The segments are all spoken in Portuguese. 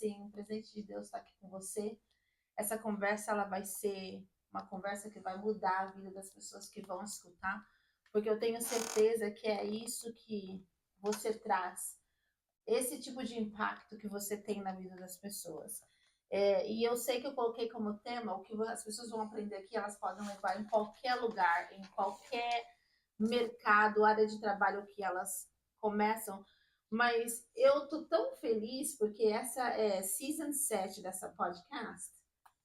assim, um presente de Deus estar aqui com você. Essa conversa, ela vai ser uma conversa que vai mudar a vida das pessoas que vão escutar, porque eu tenho certeza que é isso que você traz, esse tipo de impacto que você tem na vida das pessoas. E eu sei que eu coloquei como tema o que as pessoas vão aprender aqui, elas podem levar em qualquer lugar, em qualquer mercado, área de trabalho que elas começam. Mas eu tô tão feliz porque essa é Season 7 dessa podcast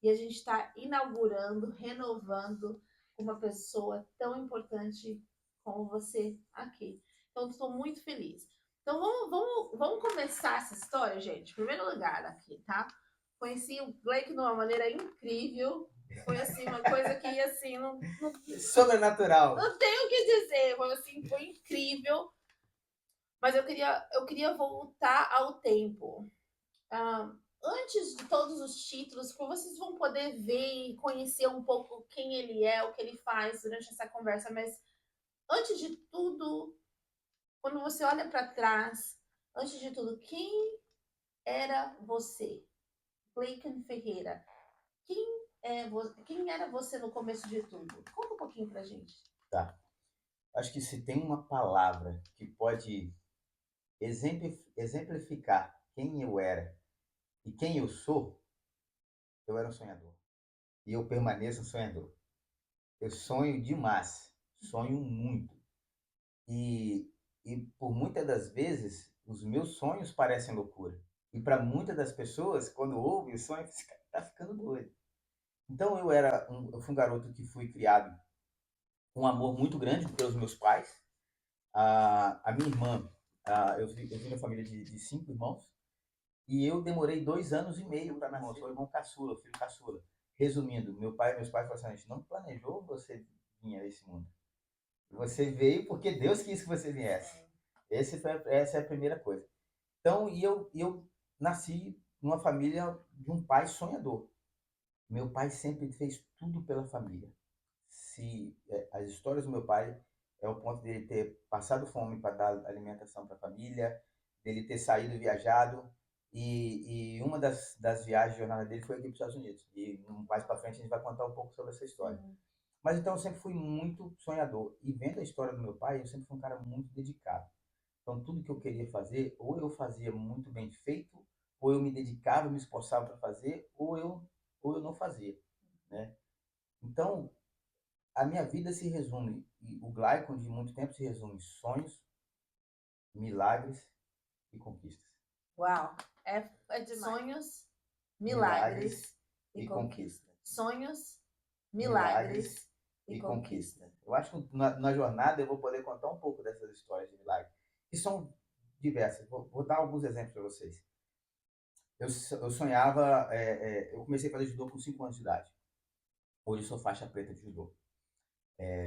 e a gente está inaugurando, renovando uma pessoa tão importante como você aqui. Então, estou muito feliz. Então, vamos começar essa história, gente. Em primeiro lugar aqui, tá? Conheci o Blake de uma maneira incrível. Foi, assim, uma coisa que, assim, Sobrenatural. não tenho o que dizer. Foi, assim, foi incrível. Mas eu queria voltar ao tempo. Antes de todos os títulos, porque vocês vão poder ver e conhecer um pouco quem ele é, o que ele faz durante essa conversa. Mas, antes de tudo, quando você olha para trás, antes de tudo, quem era você? Clayton Ferreira. Quem era você no começo de tudo? Conta um pouquinho pra gente. Tá. Acho que se tem uma palavra que pode exemplificar quem eu era e quem eu era um sonhador. E eu permaneço um sonhador. Eu sonho demais, sonho muito. E, e por muitas das vezes, os meus sonhos parecem loucura. E para muitas das pessoas, quando ouvem o sonho, esse cara tá ficando doido. Então eu fui um garoto que fui criado com um amor muito grande pelos meus pais. A minha irmã, eu vim da família de 5 irmãos, e eu demorei 2 anos e meio para meu irmão. Eu sou irmão caçula, filho caçula. Resumindo, meu pai e meus pais falaram assim: a gente não planejou você vir a esse mundo. Você veio porque Deus quis que você viesse. Essa é a primeira coisa. Então, eu nasci numa família de um pai sonhador. Meu pai sempre fez tudo pela família. As histórias do meu pai é o ponto dele ter passado fome para dar alimentação para a família, dele ter saído e viajado. E uma das viagens de jornada dele foi aqui para os Estados Unidos. E mais para frente a gente vai contar um pouco sobre essa história. Mas então eu sempre fui muito sonhador. E vendo a história do meu pai, eu sempre fui um cara muito dedicado. Então tudo que eu queria fazer, ou eu fazia muito bem feito, ou eu me dedicava, me esforçava para fazer, ou eu não fazia, né? Então, a minha vida se resume, e o Glycon de muito tempo se resume em sonhos, milagres e conquistas. Uau! É de sonhos, milagres e conquista. Sonhos, milagres e conquista. Eu acho que na jornada eu vou poder contar um pouco dessas histórias de milagre, que são diversas. Vou dar alguns exemplos para vocês. Eu sonhava, eu comecei a fazer judô com 5 anos de idade. Hoje eu sou faixa preta de judô.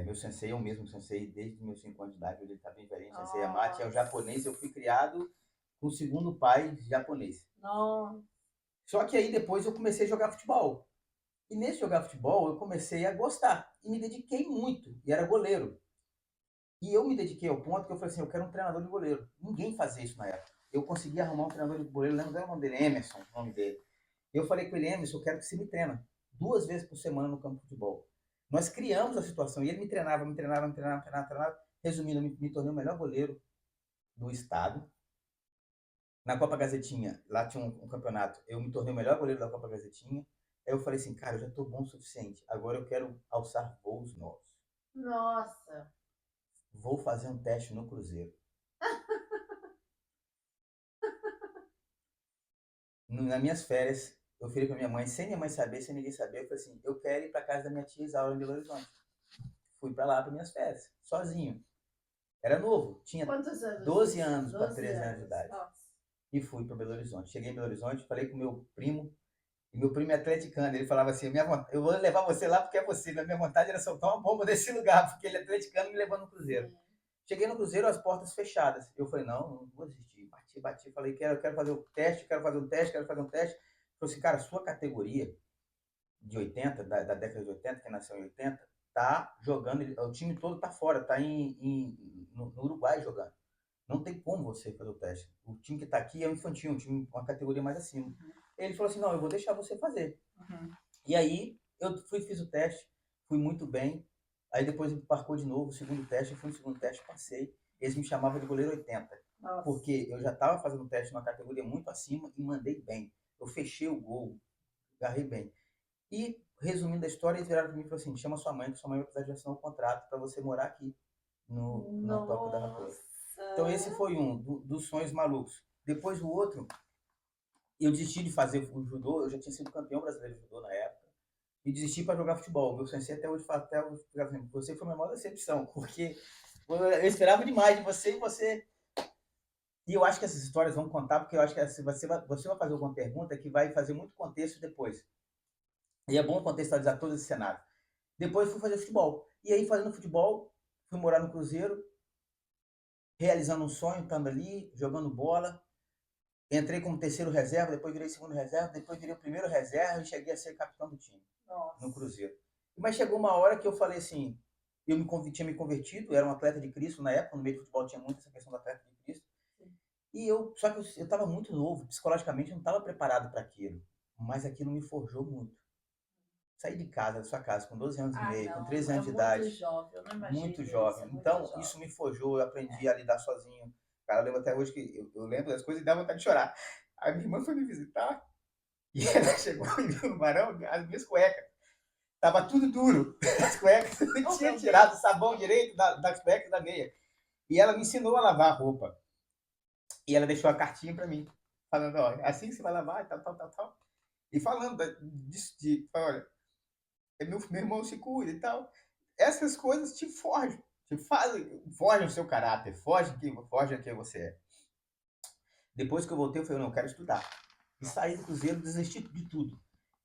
Meu sensei é o mesmo sensei desde meus 5 anos de idade. Hoje ele está bem velhinho, sensei Amati, é o japonês. Eu fui criado com o segundo pai japonês. Nossa. Só que aí depois eu comecei a jogar futebol. E nesse jogar futebol eu comecei a gostar. E me dediquei muito. E era goleiro. E eu me dediquei ao ponto que eu falei assim, eu quero um treinador de goleiro. Ninguém fazia isso na época. Eu consegui arrumar um treinador de goleiro, lembro do nome dele, Emerson, o nome dele. Eu falei com ele: Emerson, eu quero que você me treina 2 vezes por semana no campo de futebol. Nós criamos a situação e ele me treinava. Resumindo, me tornei o melhor goleiro do estado. Na Copa Gazetinha, lá tinha um campeonato, eu me tornei o melhor goleiro da Copa Gazetinha. Aí eu falei assim, cara, eu já estou bom o suficiente. Agora eu quero alçar voos novos. Nossa. Vou fazer um teste no Cruzeiro. Nas minhas férias, eu falei para minha mãe, sem minha mãe saber, sem ninguém saber, eu falei assim, eu quero ir para casa da minha tia Isaura em Belo Horizonte. Fui para lá para minhas férias, sozinho. Era novo, tinha Quantos anos? 12 anos para 13 anos de idade. Nossa. E fui para Belo Horizonte. Cheguei em Belo Horizonte, falei com meu primo, e meu primo é atleticano. Ele falava assim, eu vou levar você lá porque é você. A minha vontade era soltar uma bomba desse lugar, porque ele é atleticano e me levando no Cruzeiro. Cheguei no Cruzeiro, as portas fechadas. Eu falei, não vou desistir. Bati, falei, quero fazer o teste, quero fazer um teste. Falei assim, cara, sua categoria de 80, da década de 80, que nasceu em 80, tá jogando, o time todo tá fora, tá no Uruguai jogando. Não tem como você fazer o teste. O time que tá aqui é o infantil, um time, uma categoria mais acima. Ele falou assim, não, eu vou deixar você fazer. Uhum. E aí, eu fiz o teste, fui muito bem. Aí depois ele marcou de novo o segundo teste, eu fui no segundo teste, passei. Eles me chamavam de goleiro 80, Nossa. porque eu já estava fazendo teste numa categoria muito acima e mandei bem. Eu fechei o gol, agarrei bem. E, resumindo a história, eles viraram para mim e falaram assim, chama sua mãe, que sua mãe vai precisar de assinar um contrato para você morar aqui, na Toca da Raposa. Então esse foi um dos sonhos malucos. Depois o outro, eu desisti de fazer o judô, eu já tinha sido campeão brasileiro de judô na época, e desisti para jogar futebol. Meu sensei até hoje fala, você foi a minha maior decepção, porque eu esperava demais de você e você... E eu acho que essas histórias vão contar, porque eu acho que você vai fazer alguma pergunta que vai fazer muito contexto depois. E é bom contextualizar todo esse cenário. Depois fui fazer futebol. E aí, fazendo futebol, fui morar no Cruzeiro, realizando um sonho, estando ali, jogando bola. Entrei como terceiro reserva, depois virei segundo reserva, depois virei o primeiro reserva e cheguei a ser capitão do time. Nossa. No Cruzeiro. Mas chegou uma hora que eu falei assim, tinha me convertido, era um atleta de Cristo na época, no meio do futebol tinha muito essa questão do atleta de Cristo. E só que eu estava muito novo, psicologicamente eu não estava preparado para aquilo. Mas aquilo me forjou muito. Saí de casa, da sua casa, com 12 anos e meio, com 13 anos de idade. Muito jovem, eu não imagino. Muito jovem. Então, isso me forjou, eu aprendi a lidar sozinho. Cara, eu lembro até hoje que eu lembro das coisas e dá vontade de chorar. A minha irmã foi me visitar e ela chegou e viu no varão as minhas cuecas. Tava tudo duro. As cuecas, eu não tinha tirado o sabão direito das cuecas da meia. E ela me ensinou a lavar a roupa. E ela deixou a cartinha pra mim, falando, ó, assim que você vai lavar, tal. E falando disso, olha, meu irmão se cuida e tal. Essas coisas te forjam, forjam o seu caráter, forjam quem você é. Depois que eu voltei, eu falei, não, eu quero estudar. E saí do Cruzeiro, desisti de tudo.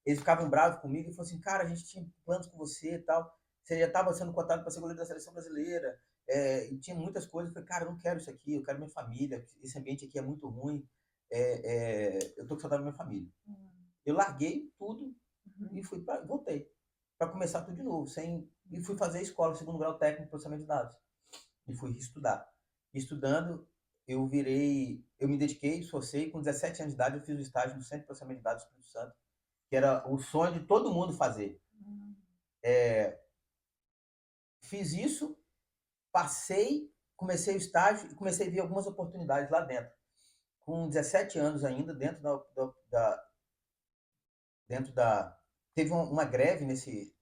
Eles ficavam bravos comigo e falaram assim, cara, a gente tinha planos com você e tal. Você já estava sendo cotado para ser goleiro da seleção brasileira. E tinha muitas coisas. Eu falei, cara, eu não quero isso aqui, eu quero minha família. Esse ambiente aqui é muito ruim. Eu tô com saudade da minha família. Eu larguei tudo e voltei para começar tudo de novo. E fui fazer a escola, segundo grau técnico de processamento de dados. E fui estudar. Estudando, eu me dediquei, esforcei. Com 17 anos de idade, eu fiz o estágio no Centro de Processamento de Dados do Espírito Santo, que era o sonho de todo mundo fazer. Fiz isso, passei, comecei o estágio e comecei a ver algumas oportunidades lá dentro. Com 17 anos ainda, dentro da teve uma greve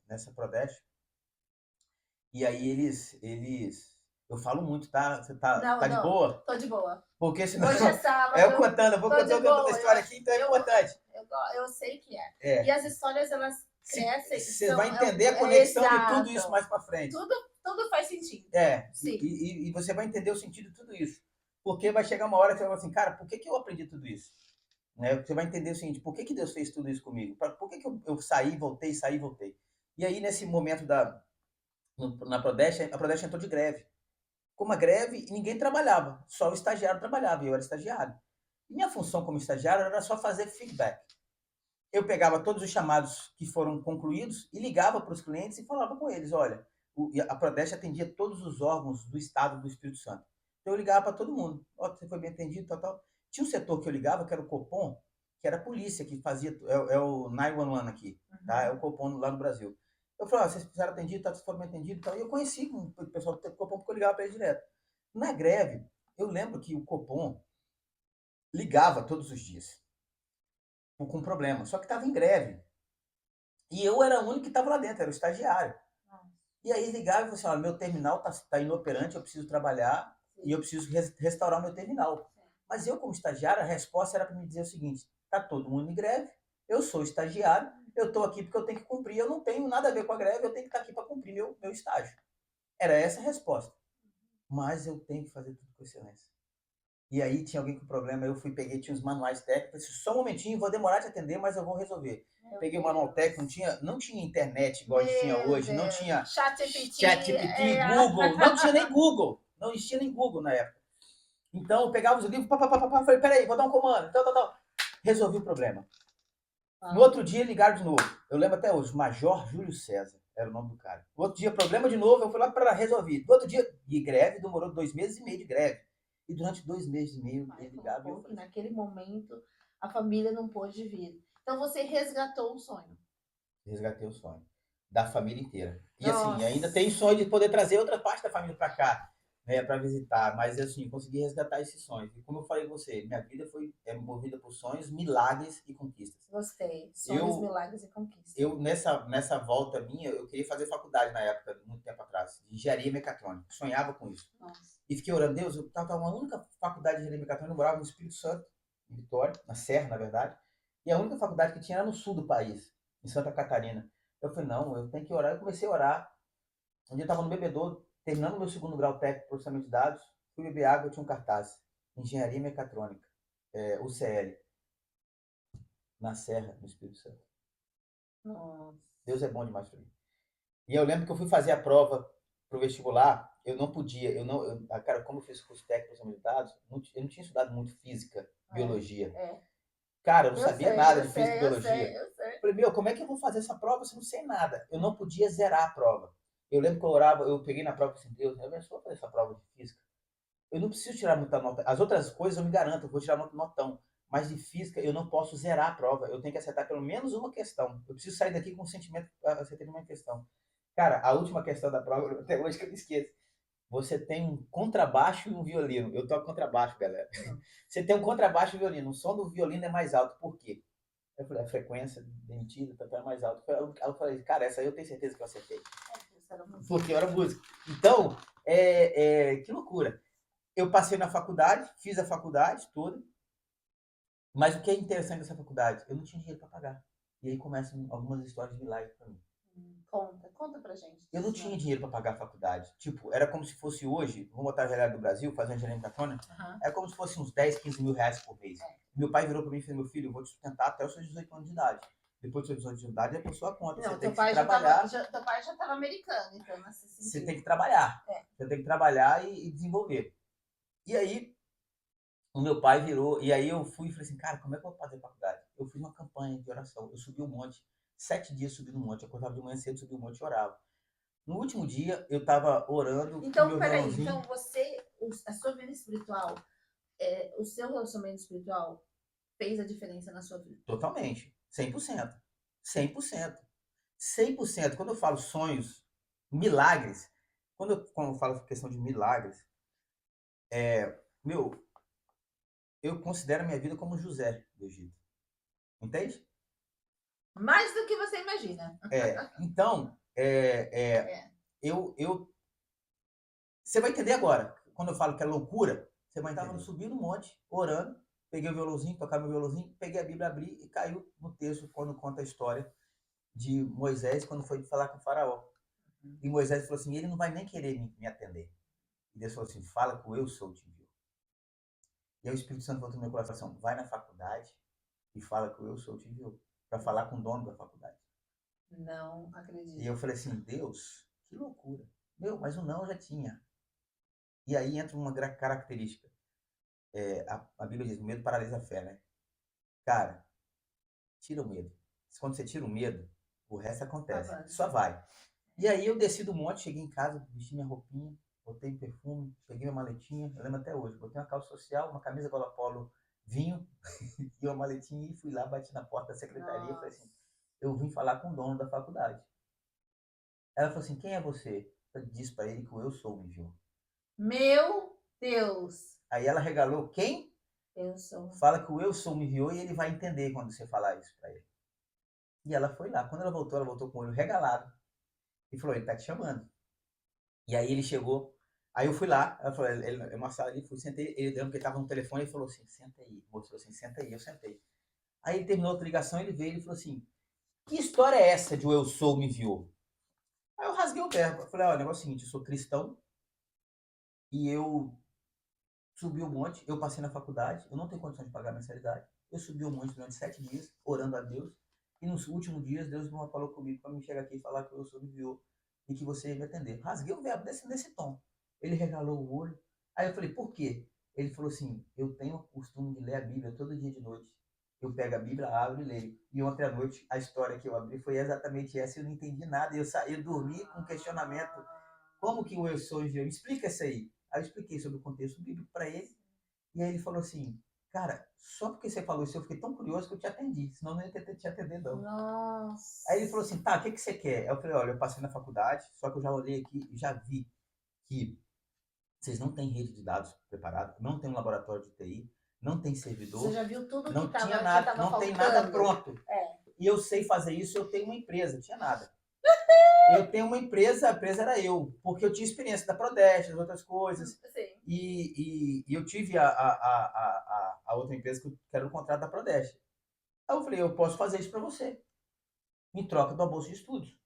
nessa Prodeste, e aí eles eu falo muito, tá? Você tá de boa? Tô de boa. Porque senão hoje é sábado. Eu vou contando a história aqui, então é importante. Eu sei que é. E as histórias, elas crescem. Você vai entender a conexão de tudo isso mais para frente. Tudo faz sentido. Sim. E você vai entender o sentido de tudo isso. Porque vai chegar uma hora que você vai falar assim, cara, por que eu aprendi tudo isso? Você vai entender o seguinte, por que Deus fez tudo isso comigo? Por que eu saí, voltei? E aí, nesse momento na Prodeste, a Prodeste entrou de greve. Com uma greve e ninguém trabalhava, só o estagiário trabalhava, e eu era estagiário. E minha função como estagiário era só fazer feedback. Eu pegava todos os chamados que foram concluídos e ligava para os clientes e falava com eles, olha, a Prodeste atendia todos os órgãos do estado do Espírito Santo. Então eu ligava para todo mundo, você foi bem atendido, tal. Tinha um setor que eu ligava, que era o Copom, que era a polícia, que fazia, é o 911 aqui, tá? É o Copom lá no Brasil. Eu falei, vocês fizeram atendido, vocês foram bem atendidos, tal. E eu conheci o pessoal do Copom, porque eu ligava para eles direto. Na greve, eu lembro que o Copom ligava todos os dias com problema, só que estava em greve. E eu era o único que estava lá dentro, era o estagiário. E aí ligava e falou assim, olha, meu terminal está inoperante, eu preciso trabalhar e eu preciso restaurar o meu terminal. Mas eu, como estagiário, a resposta era para me dizer o seguinte, está todo mundo em greve, eu sou estagiário, eu estou aqui porque eu tenho que cumprir, eu não tenho nada a ver com a greve, eu tenho que estar aqui para cumprir meu estágio. Era essa a resposta. Mas eu tenho que fazer tudo com excelência. E aí tinha alguém com problema, eu peguei, tinha uns manuais técnicos, disse, só um momentinho, vou demorar de atender, mas eu vou resolver. Peguei o manual técnico, não tinha internet igual a gente tinha hoje, não tinha ChatGPT, Google, não tinha nem Google, não existia nem Google na época. Então eu pegava os livros, falei, peraí, vou dar um comando, tal. Resolvi o problema. No outro dia ligaram de novo, eu lembro até hoje, Major Júlio César era o nome do cara. No outro dia, problema de novo, eu fui lá para resolver. No outro dia, de greve, demorou 2 meses e meio de greve. E durante 2 meses e meio, ele ligava. Naquele momento, a família não pôde vir. Então você resgatou um sonho. Resgatei o sonho da família inteira. E assim, ainda Nossa. tem sonho de poder trazer outra parte da família para cá, né, para visitar, mas assim, consegui resgatar esses sonhos. E como eu falei com você, minha vida foi movida por sonhos, milagres e conquistas. Gostei. Sonhos, Eu milagres e conquistas. eu nessa volta minha, eu queria fazer faculdade na época, muito tempo atrás, de engenharia mecatrônica. Sonhava com isso. Nossa. E fiquei orando, Deus, eu estava uma única faculdade de engenharia mecatrônica, eu morava no Espírito Santo, em Vitória, na Serra, na verdade. E a única faculdade que tinha era no sul do país, em Santa Catarina. Eu falei, não, eu tenho que orar. Eu comecei a orar. Um dia eu estava no bebedouro, terminando meu segundo grau técnico, processamento de dados, fui beber água, eu tinha um cartaz, engenharia mecatrônica, UCL, na Serra, no Espírito Santo. Nossa. Deus é bom demais para mim. E eu lembro que eu fui fazer a prova pro vestibular, eu não podia, cara, como eu fiz curso técnico de processamento de dados, eu não tinha estudado muito física, biologia. Cara, eu não sabia nada de física e biologia. Eu sei. Falei, meu, como é que eu vou fazer essa prova se eu não sei nada? Eu não podia zerar a prova. Eu lembro que eu orava, eu peguei na prova e disse, Deus, eu vou fazer essa prova de física. Eu não preciso tirar muita nota. As outras coisas eu me garanto, eu vou tirar notão. Mas de física eu não posso zerar a prova. Eu tenho que acertar pelo menos uma questão. Eu preciso sair daqui com um sentimento para acertar uma questão. Cara, a última questão da prova, até hoje que eu me esqueço. Você tem um contrabaixo e um violino. Eu toco contrabaixo, galera. Você tem um contrabaixo e um violino. O som do violino é mais alto. Por quê? Eu falei, a frequência emitida é mais alta. Eu falei, cara, essa aí eu tenho certeza que eu acertei. Porque era música. Então, que loucura. Eu passei na faculdade, fiz a faculdade toda, mas o que é interessante dessa faculdade? Eu não tinha dinheiro para pagar. E aí começam algumas histórias de milagre para mim. Conta pra gente. Eu não tinha dinheiro para pagar a faculdade. Tipo, era como se fosse hoje, vamos botar a realidade do Brasil, fazer engenharia mecatrônica, era como se fosse uns 10, 15 mil reais por mês. Meu pai virou para mim e falou, meu filho, eu vou te sustentar até os seus 18 anos de idade. Depois dos seus 18 anos de idade, é por sua conta. Não, você teu tem pai que trabalhar. Teu pai já estava americano, então nesse sentido. Você tem que trabalhar. Você tem que trabalhar e desenvolver. E aí, o meu pai virou, e aí eu fui e falei assim, cara, como é que eu vou fazer faculdade? Eu fiz uma campanha de oração, eu subi um monte, 7 dias subindo um monte, eu acordava de manhã cedo, subi um monte e orava. No último dia, eu tava orando. Então, peraí, então a sua vida espiritual, o seu relacionamento espiritual fez a diferença na sua vida? Totalmente, 100%. 100%. 100%. Quando eu falo sonhos, milagres, quando eu falo questão de milagres, meu, eu considero a minha vida como José do Egito. Entende? Mais do que você imagina. Então, você vai entender agora. Quando eu falo que é loucura, você vai entender. Eu estava subindo um monte, orando, peguei o violãozinho, tocava meu violãozinho, peguei a Bíblia, abri e caiu no texto quando conta a história de Moisés, quando foi falar com o faraó. E Moisés falou assim, ele não vai nem querer me atender. E Deus falou assim, fala que o eu sou te enviou. E aí o Espírito Santo voltou no meu coração, vai na faculdade e fala que o eu sou te enviou, para falar com o dono da faculdade. Não acredito. E eu falei assim, Deus, que loucura. Meu, mas o não eu já tinha. E aí entra uma característica. A Bíblia diz, o medo paralisa a fé, né? Cara, tira o medo. Quando você tira o medo, o resto acontece. Só vai. E aí eu desci do monte, cheguei em casa, vesti minha roupinha, botei perfume, peguei minha maletinha, eu lembro até hoje, botei uma calça social, uma camisa gola polo, vinho e uma maletinha e fui lá, bati na porta da secretaria e falei assim, eu vim falar com o dono da faculdade. Ela falou assim, quem é você? Eu disse para ele que o eu sou me enviou. Meu Deus! Aí ela regalou, quem? Eu sou. Fala que o eu sou me enviou e ele vai entender quando você falar isso para ele. E ela foi lá. Quando ela voltou com o olho regalado e falou, ele tá te chamando. E aí ele chegou, aí eu fui lá, ela falou, ele é uma sala ali, fui, sentei, ele lembra que ele tava no telefone e falou assim, senta aí. Mostrou assim, senta aí, eu sentei. Aí ele terminou a ligação, ele veio e falou assim, que história é essa de o eu sou me enviou? Aí eu rasguei o verbo, eu falei, olha, o negócio é o seguinte, eu sou cristão e eu subi um monte, eu passei na faculdade, eu não tenho condição de pagar a mensalidade, eu subi um monte durante 7 dias, orando a Deus, e nos últimos dias Deus falou comigo para me chegar aqui e falar que eu sou me enviou e que você ia me atender. Rasguei o verbo nesse tom. Ele regalou o olho. Aí eu falei, por quê? Ele falou assim, eu tenho o costume de ler a Bíblia todo dia de noite. Eu pego a Bíblia, abro e leio. E ontem à noite, a história que eu abri foi exatamente essa. Eu não entendi nada. Eu dormi com questionamento. Como que o eu sou enviou? Me explica isso aí. Aí eu expliquei sobre o contexto bíblico para ele. E aí ele falou assim, cara, só porque você falou isso, eu fiquei tão curioso que eu te atendi, senão eu não ia ter te atendido, não. Nossa. Aí ele falou assim, tá, o que, que você quer? Eu falei, olha, eu passei na faculdade, só que eu já olhei aqui e já vi que vocês não têm rede de dados preparada, não tem um laboratório de TI, não tem servidor. Você já viu tudo não que tinha tava, nada, que tava não faltando. tem nada pronto. É. E eu sei fazer isso, eu tenho uma empresa, não tinha nada. Eu tenho uma empresa, a empresa era eu, porque eu tinha experiência da Prodeste, das outras coisas. Sim. E eu tive a outra empresa que era o contrato da Prodeste. Aí eu falei, eu posso fazer isso para você, em troca da bolsa de estudos.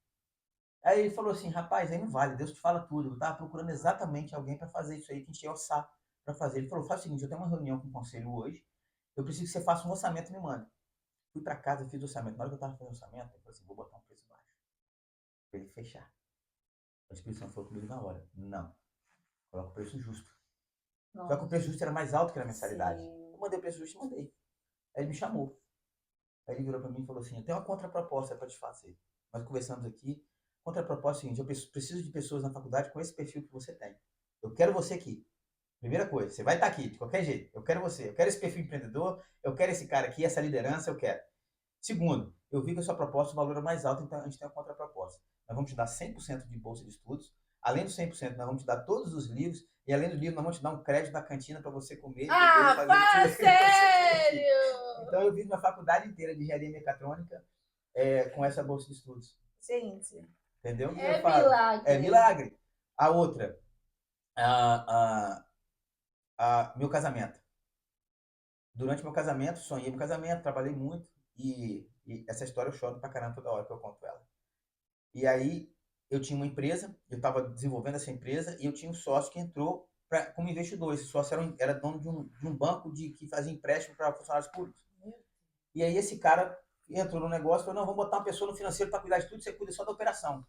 Aí ele falou assim, rapaz, aí não vale, Deus te fala tudo. Eu estava procurando exatamente alguém para fazer isso aí, que a gente ia orçar para fazer. Ele falou, faz o seguinte, eu tenho uma reunião com o conselho hoje, eu preciso que você faça um orçamento e me mande. Fui para casa, fiz o orçamento. Na hora que eu estava fazendo o orçamento, eu falei assim, vou botar um preço baixo, para ele fechar. A Espírito Santo falou comigo na hora, não, coloca o preço justo. Só que o preço justo era mais alto que a mensalidade. Sim. Eu mandei o preço justo e mandei. Aí ele me chamou. Aí ele virou para mim e falou assim, eu tenho uma contraproposta para te fazer. Nós conversamos aqui, contraproposta é o seguinte, eu preciso de pessoas na faculdade com esse perfil que você tem. Eu quero você aqui. Primeira coisa, você vai estar aqui, de qualquer jeito. Eu quero você. Eu quero esse perfil empreendedor, eu quero esse cara aqui, essa liderança, eu quero. Segundo, eu vi que a sua proposta, o valor é mais alto, então a gente tem uma contraproposta. Nós vamos te dar 100% de bolsa de estudos. Além dos 100%, nós vamos te dar todos os livros. E além do livro, nós vamos te dar um crédito da cantina para você comer, beber e fazer fala tudo que você sério! Então eu fiz uma faculdade inteira de engenharia mecatrônica com essa bolsa de estudos. Gente, Entendeu? é milagre. É milagre. A outra, meu casamento. Durante meu casamento, sonhei meu casamento, trabalhei muito. E essa história eu choro pra caramba toda hora que eu conto ela. E aí eu tinha uma empresa, eu estava desenvolvendo essa empresa e eu tinha um sócio que entrou como investidor. Esse sócio era dono de um banco que fazia empréstimo para funcionários públicos. E aí esse cara entrou no negócio e falou, não, vamos botar uma pessoa no financeiro para cuidar de tudo, você cuida só da operação.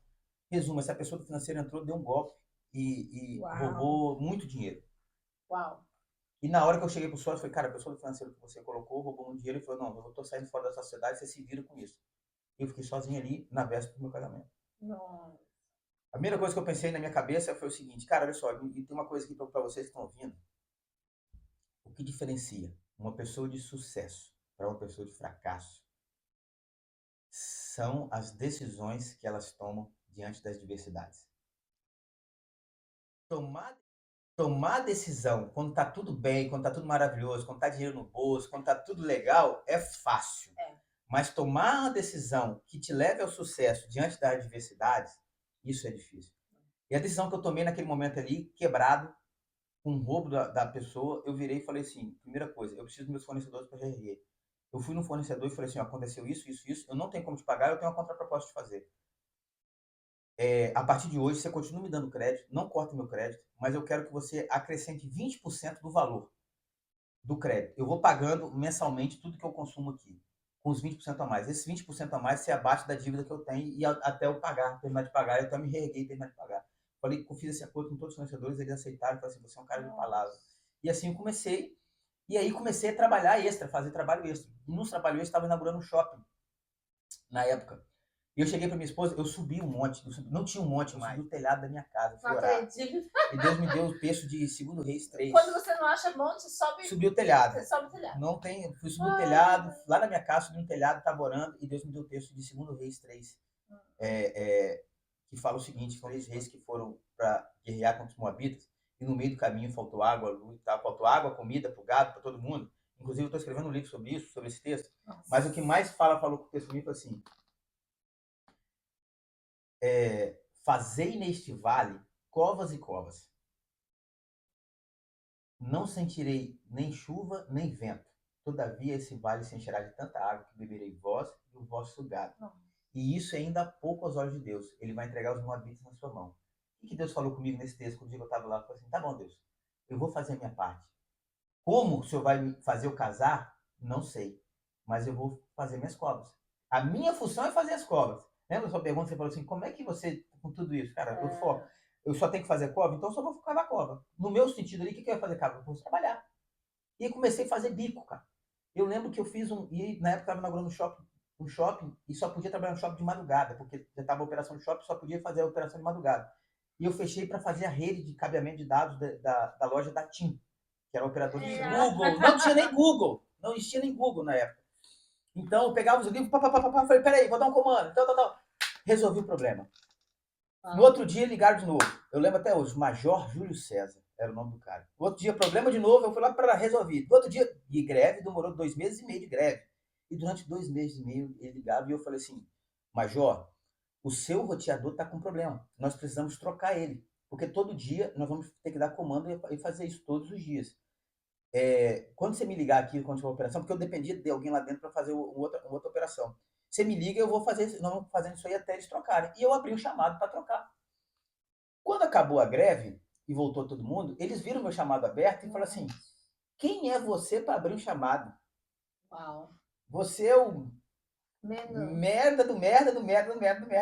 Resumo, essa pessoa do financeiro entrou, deu um golpe e roubou muito dinheiro. Uau. E na hora que eu cheguei pro sócio, eu falei, cara, a pessoa do financeiro que você colocou roubou muito dinheiro. Ele falou, não, eu tô saindo fora da sociedade, você se vira com isso. E eu fiquei sozinho ali na véspera do meu casamento. Nossa. A primeira coisa que eu pensei na minha cabeça foi o seguinte, cara, olha só, e tem uma coisa aqui para vocês que estão ouvindo. O que diferencia uma pessoa de sucesso para uma pessoa de fracasso são as decisões que elas tomam diante das diversidades. Tomar decisão quando está tudo bem, quando está tudo maravilhoso, quando está dinheiro no bolso, quando está tudo legal, é fácil. Mas tomar uma decisão que te leve ao sucesso diante das adversidades, isso é difícil. E a decisão que eu tomei naquele momento ali, quebrado, com um roubo da pessoa, eu virei e falei assim, primeira coisa, eu preciso dos meus fornecedores para reerguer. Eu fui no fornecedor e falei assim, aconteceu isso, eu não tenho como te pagar, eu tenho uma contraproposta de fazer. A partir de hoje, você continua me dando crédito, não corta meu crédito, mas eu quero que você acrescente 20% do valor do crédito. Eu vou pagando mensalmente tudo que eu consumo aqui, com os 20% a mais. Esses 20% a mais se abate da dívida que eu tenho e até eu pagar, terminar de pagar, eu até me reerguei e terminar de pagar. Falei que eu fiz esse acordo com todos os fornecedores, eles aceitaram, falaram assim, você é um cara de palavra. E assim eu comecei, e aí comecei a trabalhar extra, fazer trabalho extra. E nos trabalhos extra, estava inaugurando um shopping, na época. E eu cheguei para minha esposa, eu subi um monte, não tinha um monte mais, eu subi o telhado da minha casa, fui orar. E Deus me deu o texto de 2 Reis 3. Quando você não acha monte, subi o telhado. Você sobe o telhado. Não tem, fui subir o telhado, lá na minha casa, subi um telhado, estava orando, e Deus me deu o texto de 2 Reis 3. Que fala o seguinte, foram os reis que foram para guerrear contra os moabitas, e no meio do caminho faltou água, luz, faltou água, comida para o gado, para todo mundo. Inclusive, eu estou escrevendo um livro sobre isso, sobre esse texto. Nossa. Mas o que mais falou com o texto comigo foi assim, fazei neste vale covas e covas. Não sentirei nem chuva, nem vento. Todavia, esse vale se encherá de tanta água que beberei vós e o vosso gado. E isso é ainda pouco aos olhos de Deus. Ele vai entregar os moabitas na sua mão. O que Deus falou comigo nesse texto? Quando eu estava lá, eu falei assim, tá bom, Deus, eu vou fazer a minha parte. Como o Senhor vai me fazer eu casar? Não sei. Mas eu vou fazer minhas covas. A minha função é fazer as covas. Lembra da sua pergunta? Você falou assim, como é que você, com tudo isso? Cara, eu só tenho que fazer cova, então eu só vou cavar cova. No meu sentido ali, o que eu ia fazer, cara? Eu vou trabalhar. E aí comecei a fazer bico, cara. Eu lembro que eu fiz e na época eu estava inaugurando um shopping e só podia trabalhar no shopping de madrugada, porque já estava a operação de shopping, só podia fazer a operação de madrugada. E eu fechei para fazer a rede de cabeamento de dados da loja da TIM. que era operador de É. Google. Não tinha nem Google. Não existia nem Google na época. Então, eu pegava os livros, falei, peraí, vou dar um comando, tal. Resolvi o problema. No outro dia, ligaram de novo. Eu lembro até hoje, Major Júlio César era o nome do cara. No outro dia, problema de novo, eu fui lá para resolver. No outro dia, e greve, demorou 2 meses e meio de greve. E durante 2 meses e meio, ele ligava e eu falei assim, Major, o seu roteador está com problema. Nós precisamos trocar ele. Porque todo dia nós vamos ter que dar comando e fazer isso todos os dias. Quando você me ligar aqui quando tiver uma operação, porque eu dependia de alguém lá dentro para fazer uma outra operação. Você me liga, eu vou fazer, nós vamos fazendo isso aí até eles trocarem. E eu abri um chamado para trocar. Quando acabou a greve e voltou todo mundo, eles viram meu chamado aberto e falaram assim: quem é você para abrir um chamado? Uau. Você é o merda do merda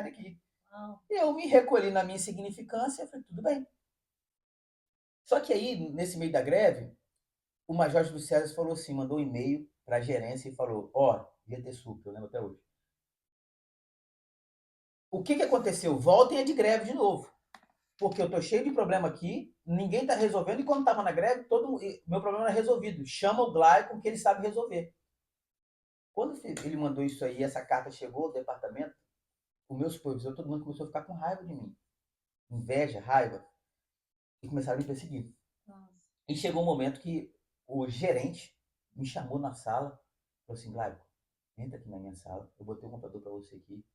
aqui. Uau. Eu me recolhi na minha insignificância e falei: tudo bem. Só que aí, nesse meio da greve, o Major Júlio César falou assim, mandou um e-mail para a gerência e falou, ia ter suco, eu lembro até hoje. O que aconteceu? Voltem a de greve de novo. Porque eu tô cheio de problema aqui, ninguém tá resolvendo, e quando tava na greve, meu problema era resolvido. Chama o Glaicon que ele sabe resolver. Quando ele mandou isso aí, essa carta chegou ao departamento, o meu supervisor, todo mundo começou a ficar com raiva de mim. Inveja, raiva. E começaram a me perseguir. Nossa. E chegou um momento que o gerente me chamou na sala, falou assim, Glaicon, entra aqui na minha sala, eu botei um computador para você aqui,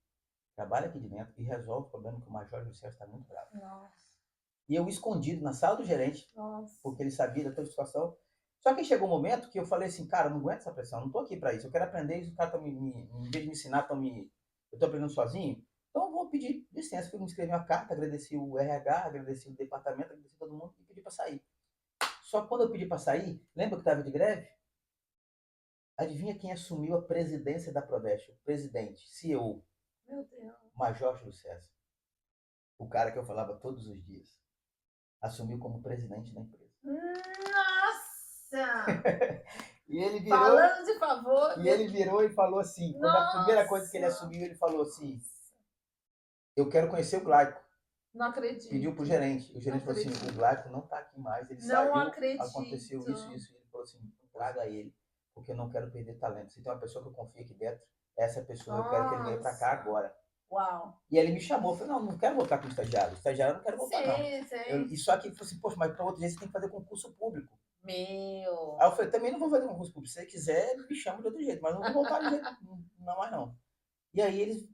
trabalha aqui de dentro e resolve o problema que o Major José está muito bravo. Nossa. E eu escondido na sala do gerente, nossa, porque ele sabia da toda a situação. Só que chegou um momento que eu falei assim, cara, não aguento essa pressão, não tô aqui para isso, eu quero aprender, e os caras estão em vez de me ensinar, eu tô aprendendo sozinho, então eu vou pedir licença, fui me escrever uma carta, agradeci o RH, agradeci o departamento, agradeci todo mundo e pedi para sair. Só que quando eu pedi para sair, lembra que estava de greve? Adivinha quem assumiu a presidência da Prodeste? O presidente, CEO. Meu Deus. Major Júlio César. O cara que eu falava todos os dias. Assumiu como presidente da empresa. Nossa! E ele virou, falando de favor. E ele virou e falou assim, quando a primeira coisa que ele assumiu, ele falou assim, eu quero conhecer o Glaicon. Não acredito. Pediu pro gerente. O gerente falou assim, o Glaicon não tá aqui mais, ele saiu, aconteceu isso. Ele falou assim, traga ele, porque eu não quero perder talento. Se tem uma pessoa que eu confio aqui dentro, essa pessoa, eu quero que ele venha para cá agora. Uau. E ele me chamou, eu falei, não quero voltar como estagiário. Estagiário eu não quero voltar, não. E só que ele falou assim, poxa, mas para outro dia você tem que fazer concurso público. Meu. Aí eu falei, também não vou fazer concurso público. Se você quiser, me chama de outro jeito, mas não vou voltar de jeito, não mais não. E aí eles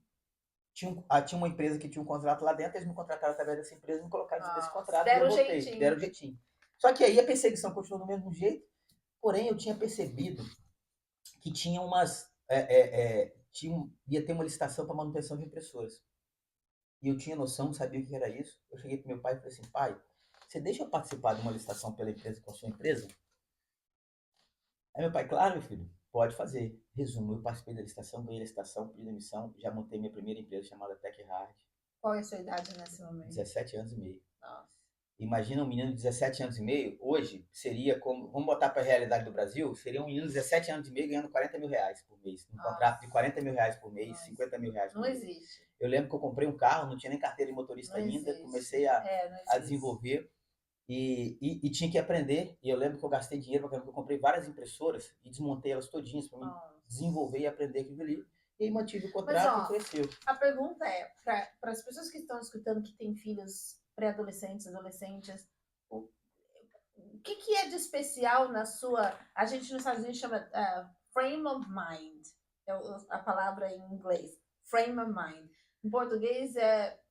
tinha uma empresa que tinha um contrato lá dentro, eles me contrataram através dessa empresa e me colocaram desse contrato. Deram e eu voltei, jeitinho. Deram jeitinho. Só que aí a perseguição continuou do mesmo jeito, porém eu tinha percebido que tinha ia ter uma licitação para manutenção de impressoras. E eu tinha noção, sabia o que era isso. Eu cheguei para meu pai e falei assim, pai, você deixa eu participar de uma licitação pela empresa com a sua empresa? Aí meu pai, claro, meu filho, pode fazer. Resumo, eu participei da licitação, ganhei a licitação, pedi demissão, já montei minha primeira empresa chamada Tech Hard. Qual é a sua idade nesse momento? 17 anos e meio. Nossa. Imagina um menino de 17 anos e meio, hoje seria como, vamos botar para a realidade do Brasil, seria um menino de 17 anos e meio ganhando 40 mil reais por mês. Um contrato de 40 mil reais por mês, 50 mil reais por mês. Não existe. Eu lembro que eu comprei um carro, não tinha nem carteira de motorista ainda, comecei a desenvolver e tinha que aprender. E eu lembro que eu gastei dinheiro, porque eu comprei várias impressoras e desmontei elas todinhas para mim desenvolver e aprender aquilo ali. E aí mantive o contrato e cresceu. A pergunta é, para as pessoas que estão escutando, que têm filhos pré-adolescentes, adolescentes, o que é de especial na sua... A gente nos Estados Unidos chama frame of mind, é a palavra em inglês, frame of mind. Em português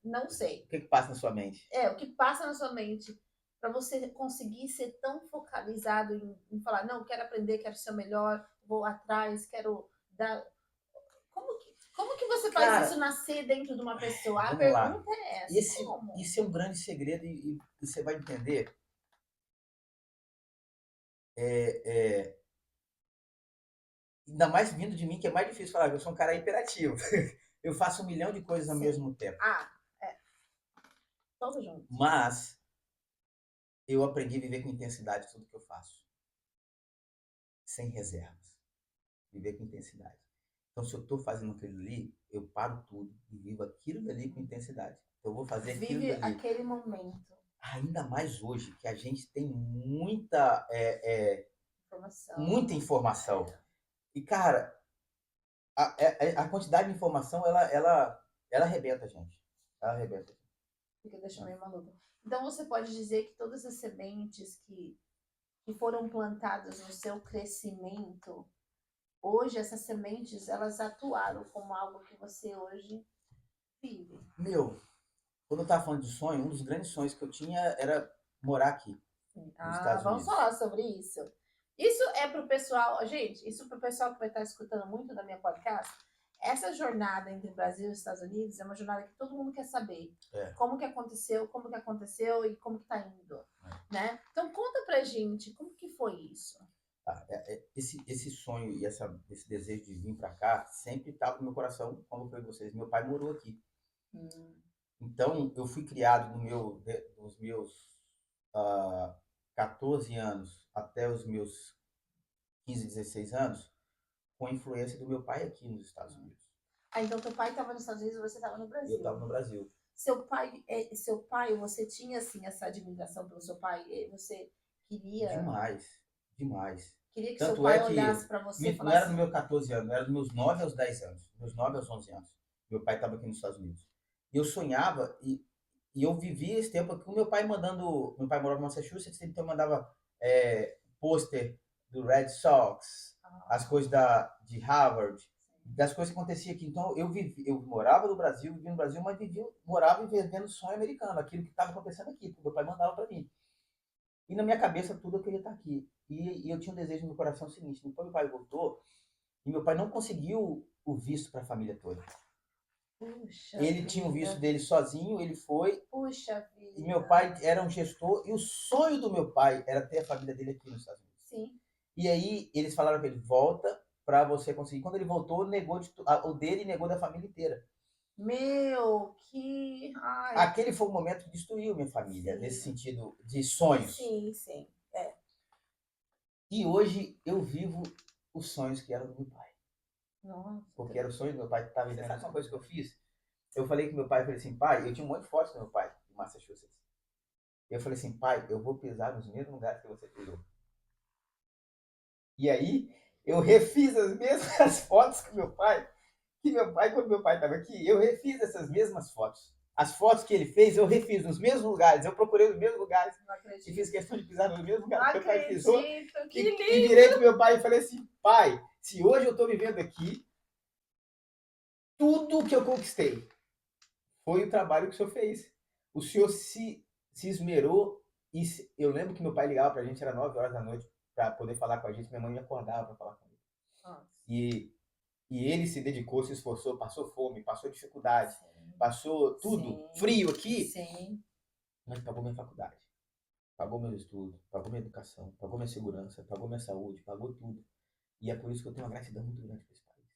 não sei. O que passa na sua mente? O que passa na sua mente para você conseguir ser tão focalizado em falar, não, quero aprender, quero ser melhor, vou atrás, quero dar... Como que você faz isso nascer dentro de uma pessoa? A pergunta é essa. Isso é um grande segredo e você vai entender. Ainda mais vindo de mim, que é mais difícil falar, eu sou um cara hiperativo. Eu faço 1 milhão de coisas ao mesmo tempo. Todo junto. Mas eu aprendi a viver com intensidade tudo que eu faço. Sem reservas. Viver com intensidade. Então, se eu estou fazendo aquilo ali, eu paro tudo e vivo aquilo dali com intensidade. Então, eu vou fazer aquilo dali. Vive aquele momento. ainda mais hoje, que a gente tem muita, Informação. muita informação. E, cara, a quantidade de informação, ela arrebenta a gente. Ela arrebenta. Porque deixa meio maluco. Então você pode dizer que todas as sementes que foram plantadas no seu crescimento, hoje essas sementes, elas atuaram como algo que você hoje vive. Meu, quando eu tava falando de sonho, um dos grandes sonhos que eu tinha era morar aqui, nos Estados Vamos Unidos. falar sobre isso. Isso é pro pessoal, gente, isso pro pessoal que vai estar escutando muito da minha podcast. Essa jornada entre Brasil e Estados Unidos é uma jornada que todo mundo quer saber. Como que aconteceu e como que tá indo, né? Então conta pra gente, como que foi isso? Esse sonho e esse desejo de vir para cá sempre estava no meu coração, como eu falei pra vocês. Meu pai morou aqui. Então, eu fui criado dos meus 14 anos até os meus 15, 16 anos com a influência do meu pai aqui nos Estados Unidos. Então teu pai estava nos Estados Unidos e você estava no Brasil. Eu estava no Brasil. Seu pai, você tinha assim essa admiração pelo seu pai? Você queria? Demais. Queria que tanto seu pai olhasse para você e falasse... Não era no meu 14 anos, era dos meus 9 aos 10 anos. Meus 9 aos 11 anos. Meu pai estava aqui nos Estados Unidos. E eu sonhava e eu vivi esse tempo com meu pai mandando... Meu pai morava em Massachusetts, então mandava pôster do Red Sox, as coisas de Harvard, das coisas que aconteciam aqui. Então, eu morava no Brasil, vivia no Brasil, mas morava vivendo o sonho americano, aquilo que estava acontecendo aqui, porque meu pai mandava para mim. E na minha cabeça, tudo eu queria estar aqui. E eu tinha um desejo no meu coração seguinte. Depois meu pai voltou, e meu pai não conseguiu o visto para a família toda. Ele tinha o visto dele sozinho, ele foi. Puxa vida. E meu pai era um gestor, e o sonho do meu pai era ter a família dele aqui nos Estados Unidos. Sim. E aí eles falaram para ele, volta para você conseguir. Quando ele voltou, negou o dele e negou da família inteira. Meu, que... Ai. Aquele foi o momento que destruiu minha família, sim, nesse sentido de sonhos. Sim, sim. E hoje eu vivo os sonhos que eram do meu pai. Nossa. Porque era o sonho do meu pai que estava vivendo. Sabe uma coisa que eu fiz? Eu falei com meu pai, falei assim, pai, eu tinha um monte de fotos do meu pai, em Massachusetts. Eu falei assim, pai, eu vou pisar nos mesmos lugares que você pisou. E aí, eu refiz as mesmas fotos com meu pai, quando meu pai estava aqui, eu refiz essas mesmas fotos. As fotos que ele fez, eu refiz nos mesmos lugares, eu procurei nos mesmos lugares. E fiz questão de pisar nos mesmos lugares que meu pai pisou. E virei pro meu pai e falei assim, pai, se hoje eu estou vivendo aqui, tudo que eu conquistei foi o trabalho que o senhor fez. O senhor se esmerou. E eu lembro que meu pai ligava pra gente, era 9 horas da noite, para poder falar com a gente. Minha mãe me acordava para falar com ele. E ele se dedicou, se esforçou, passou fome, passou dificuldade, sim, passou tudo, sim, frio aqui, sim, mas pagou minha faculdade, pagou meu estudo, pagou minha educação, pagou minha segurança, pagou minha saúde, pagou tudo. E é por isso que eu tenho uma gratidão muito grande por esse país.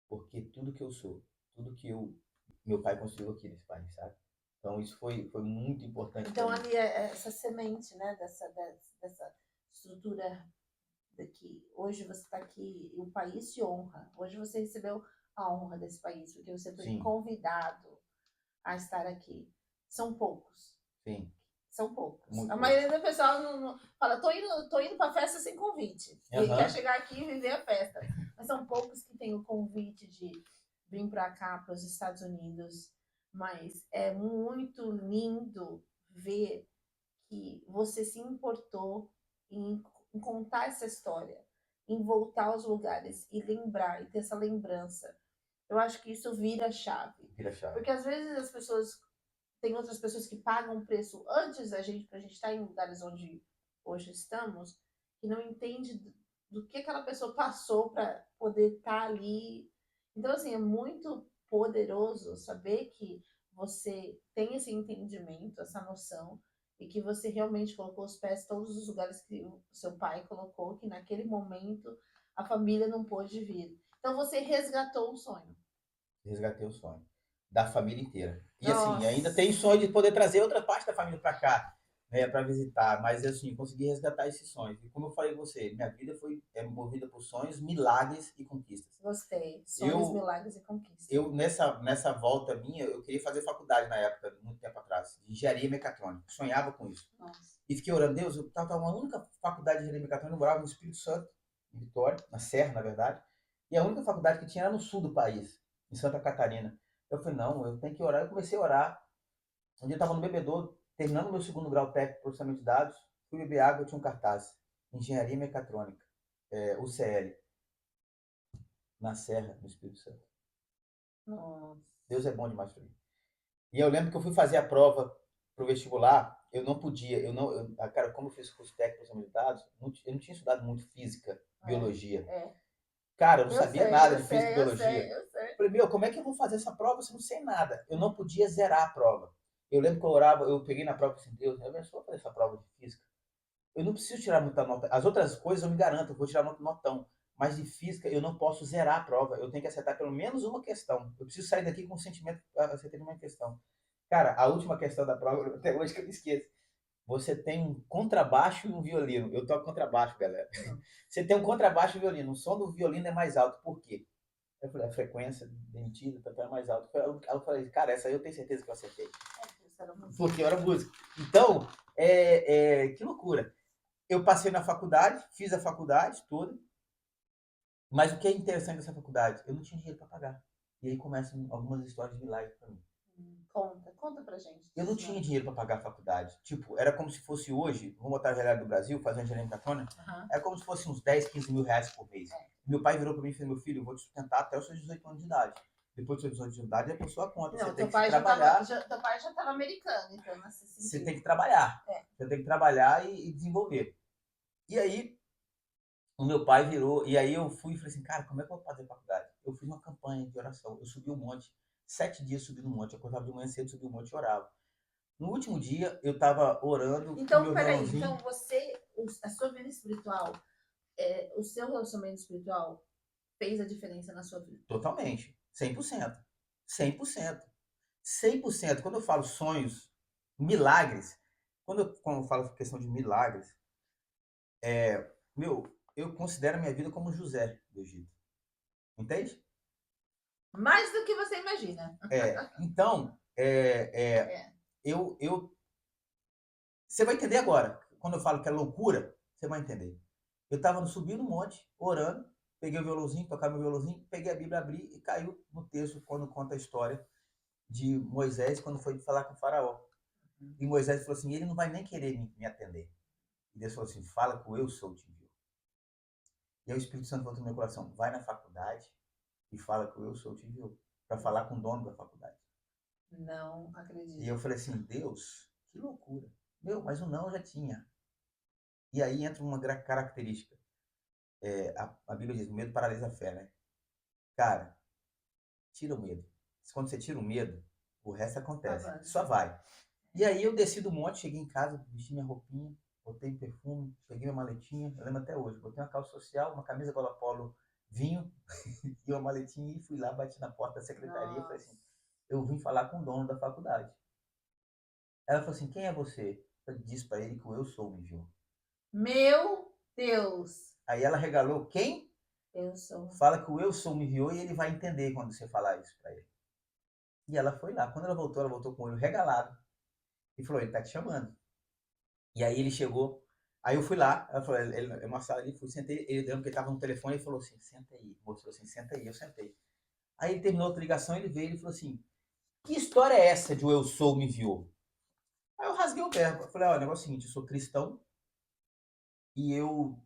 Porque tudo que eu sou, tudo que meu pai construiu aqui nesse país, sabe? Então isso foi muito importante. Então ali essa semente, né, dessa estrutura daqui. Hoje você está aqui e o país te honra. Hoje você recebeu a honra desse país, porque você foi, sim, convidado a estar aqui. São poucos. Sim. São poucos. Muito a maioria do pessoal não fala, tô indo para festa sem convite. Uhum. E quer chegar aqui e viver a festa. Mas são poucos que têm o convite de vir para cá, para os Estados Unidos. Mas é muito lindo ver que você se importou em contar essa história, em voltar aos lugares e lembrar, e ter essa lembrança. Eu acho que isso vira chave. Vira chave. Porque às vezes as pessoas, tem outras pessoas que pagam um preço antes da gente, pra gente estar em lugares onde hoje estamos, que não entende do que aquela pessoa passou para poder estar ali. Então, assim, é muito poderoso saber que você tem esse entendimento, essa noção, e que você realmente colocou os pés em todos os lugares que o seu pai colocou, que naquele momento a família não pôde vir. Então você resgatou um sonho. Resgatei o sonho da família inteira. E nossa, assim, ainda tem sonho de poder trazer outra parte da família para cá. para visitar, mas assim, consegui resgatar esses sonhos. E como eu falei com você, minha vida foi movida por sonhos, milagres e conquistas. Gostei. Sonhos, Eu, milagres e conquistas. eu nessa volta minha, eu queria fazer faculdade na época, muito tempo atrás, de engenharia mecatrônica. Sonhava com isso. Nossa. E fiquei orando, Deus, eu estava uma única faculdade de engenharia mecatrônica, eu morava no Espírito Santo, em Vitória, na Serra, na verdade. E a única faculdade que tinha era no sul do país, em Santa Catarina. Eu falei, não, eu tenho que orar. Eu comecei a orar. Um dia eu estava no bebedouro, terminando meu segundo grau técnico de processamento de dados, fui beber água, eu tinha um cartaz, Engenharia Mecatrônica, UCL, na Serra, no Espírito Santo. Nossa. Deus é bom demais para mim. E eu lembro que eu fui fazer a prova pro vestibular, eu não podia, cara, como eu fiz curso técnico de processamento de dados, eu não tinha estudado muito física, biologia. Cara, eu não sabia nada de física e biologia. Eu sei. Falei, meu, como é que eu vou fazer essa prova se eu não sei nada? Eu não podia zerar a prova. Eu lembro que eu orava, eu peguei na prova e disse, Deus, me abençoa fazer essa prova de física. Eu não preciso tirar muita nota. As outras coisas eu me garanto, eu vou tirar notão. Mas de física eu não posso zerar a prova. Eu tenho que acertar pelo menos uma questão. Eu preciso sair daqui com o sentimento que acertei uma questão. Cara, a última questão da prova, até hoje que eu me esqueço. Você tem um contrabaixo e um violino. Eu toco contrabaixo, galera. Você tem um contrabaixo e um violino. O som do violino é mais alto. Por quê? Eu falei, a frequência emitida é mais alta. Eu falei, cara, essa aí eu tenho certeza que eu acertei. Porque era música. Então, que loucura. Eu passei na faculdade, fiz a faculdade toda, mas o que é interessante dessa faculdade? Eu não tinha dinheiro para pagar. E aí começam algumas histórias de milagre para mim. Conta pra gente. Eu não tinha dinheiro para pagar a faculdade. Tipo, era como se fosse hoje, vamos botar a realidade do Brasil, fazer engenharia mecatrônica, era como se fosse uns 10, 15 mil reais por mês. Meu pai virou para mim e falou, meu filho, eu vou te sustentar até os seus 18 anos de idade. Depois dos seus 18 anos de idade, é por sua conta. Não, você tem que trabalhar. Teu pai já estava americano, então, nesse sentido. Você tem que trabalhar. Você tem que trabalhar e desenvolver. E aí, o meu pai virou, e aí eu fui e falei assim, cara, como é que eu vou fazer faculdade? Eu fiz uma campanha de oração, eu subi um monte, 7 dias subindo um monte, eu acordava de manhã cedo, subi um monte e orava. No último dia, eu estava orando. Então, peraí, então a sua vida espiritual, o seu relacionamento espiritual fez a diferença na sua vida? Totalmente, 100%. 100%. 100%. Quando eu falo sonhos, milagres, quando eu falo questão de milagres, eu considero a minha vida como José do Egito. Entende? Mais do que você imagina. Então, você vai entender agora. Quando eu falo que é loucura, você vai entender. Eu estava subindo um monte, orando, peguei o violãozinho, tocava meu violãozinho, peguei a Bíblia, abri e caiu no texto quando conta a história de Moisés quando foi falar com o faraó. E Moisés falou assim, ele não vai nem querer me atender. E Deus falou assim, fala que o eu sou te enviou. E aí o Espírito Santo falou no meu coração, vai na faculdade e fala que o eu sou te enviou. Para falar com o dono da faculdade. Não acredito. E eu falei assim, Deus, que loucura. Mas o não eu já tinha. E aí entra uma característica. A Bíblia diz, o medo paralisa a fé, né? Cara, tira o medo. Quando você tira o medo, o resto acontece. Só vai. E aí eu desci do monte, cheguei em casa, vesti minha roupinha, botei perfume, peguei minha maletinha, eu lembro até hoje, botei uma calça social, uma camisa gola polo, vinho e uma maletinha e fui lá, bati na porta da secretaria e falei assim, eu vim falar com o dono da faculdade. Ela falou assim, quem é você? Eu disse para ele que o eu sou me enviou. Meu Deus! Aí ela regalou, quem? Eu sou. Fala que o eu sou me enviou e ele vai entender quando você falar isso para ele. E ela foi lá. Quando ela voltou com o olho regalado. E falou, ele tá te chamando. E aí ele chegou. Aí eu fui lá. Ela falou, é uma sala ali. Fui, sentei. Ele lembro que ele tava no telefone e falou assim, senta aí. Mostrou assim, senta aí. Eu sentei. Aí ele terminou outra ligação, ele veio e falou assim, que história é essa de o eu sou me enviou? Aí eu rasguei o verbo. Eu falei, olha, o negócio é o seguinte, eu sou cristão. E eu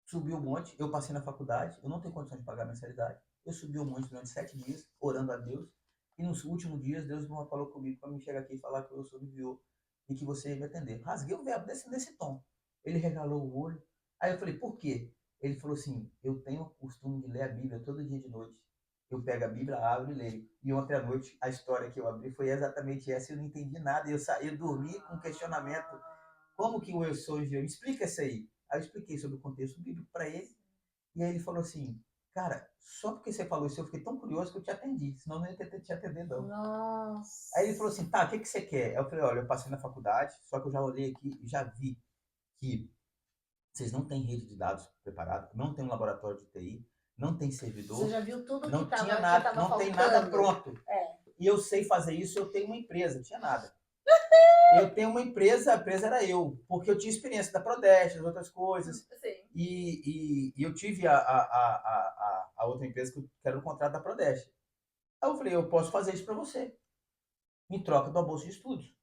subi um monte. Eu passei na faculdade. Eu não tenho condição de pagar a mensalidade. Eu subi um monte durante 7 dias, orando a Deus. E nos últimos dias, Deus falou comigo para me chegar aqui e falar que eu sou enviou e que você ia me atender. Rasguei o verbo nesse tom. Ele regalou o olho. Aí eu falei, por quê? Ele falou assim, eu tenho o costume de ler a Bíblia todo dia de noite. Eu pego a Bíblia, abro e leio. E ontem à noite, a história que eu abri foi exatamente essa. Eu não entendi nada. Eu dormi com questionamento. Como que o eu sou enviou? Me explica isso aí. Aí eu expliquei sobre o contexto bíblico para ele. E aí ele falou assim, cara, só porque você falou isso, eu fiquei tão curioso que eu te atendi, senão eu não ia ter te atendido, não. Nossa. Aí ele falou assim, tá, o que você quer? Eu falei, olha, eu passei na faculdade, só que eu já olhei aqui e já vi que vocês não têm rede de dados preparada, não tem um laboratório de TI, não tem servidor, Você já viu tudo não que tinha tava, nada, não tem nada faltando? pronto. É. E eu sei fazer isso, eu tenho uma empresa, não tinha nada. Eu tenho uma empresa, a empresa era eu, porque eu tinha experiência da Prodeste, das outras coisas. Sim. E eu tive a outra empresa que era o contrato da Prodeste. Aí eu falei, eu posso fazer isso para você, em troca do bolsa de estudos.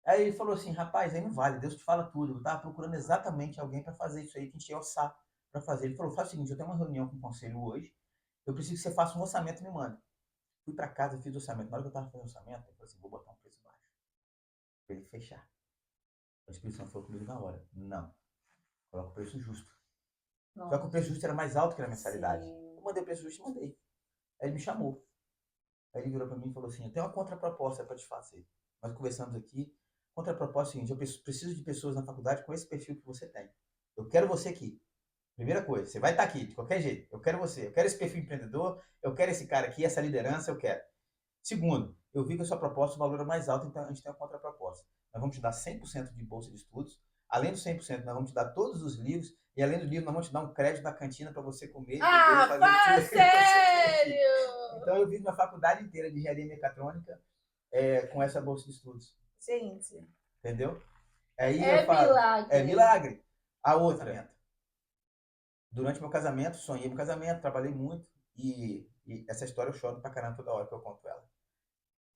Aí ele falou assim, rapaz, aí não vale, Deus te fala tudo. Eu estava procurando exatamente alguém para fazer isso aí, que a gente ia orçar para fazer. Ele falou, faz o seguinte, eu tenho uma reunião com o conselho hoje, eu preciso que você faça um orçamento e me mande. Fui para casa, fiz o orçamento. Na hora que eu estava fazendo o orçamento, eu falei assim, vou botar um preço baixo, para ele fechar. A Espírito Santo falou comigo na hora, não, coloca o preço justo. Nossa. Só que o preço justo era mais alto que a mensalidade. Sim. Eu mandei o preço justo e mandei. Aí ele me chamou. Aí ele virou para mim e falou assim, eu tenho uma contraproposta para te fazer. Nós conversamos aqui, contraproposta é o seguinte, eu preciso de pessoas na faculdade com esse perfil que você tem. Eu quero você aqui. Primeira coisa, você vai estar aqui, de qualquer jeito. Eu quero você. Eu quero esse perfil empreendedor, eu quero esse cara aqui, essa liderança, eu quero. Segundo, eu vi que a sua proposta, o valor é mais alto, então a gente tem uma contraproposta. Nós vamos te dar 100% de bolsa de estudos. Além dos 100%, nós vamos te dar todos os livros. E além do livro, nós vamos te dar um crédito na cantina para você comer, beber, fazer fala tudo. sério! Então eu fiz minha faculdade inteira de engenharia mecatrônica com essa bolsa de estudos. Gente. Entendeu? Aí É eu falo, milagre. é milagre. A outra, durante meu casamento, sonhei meu casamento, trabalhei muito. E essa história eu choro pra caramba toda hora que eu conto ela.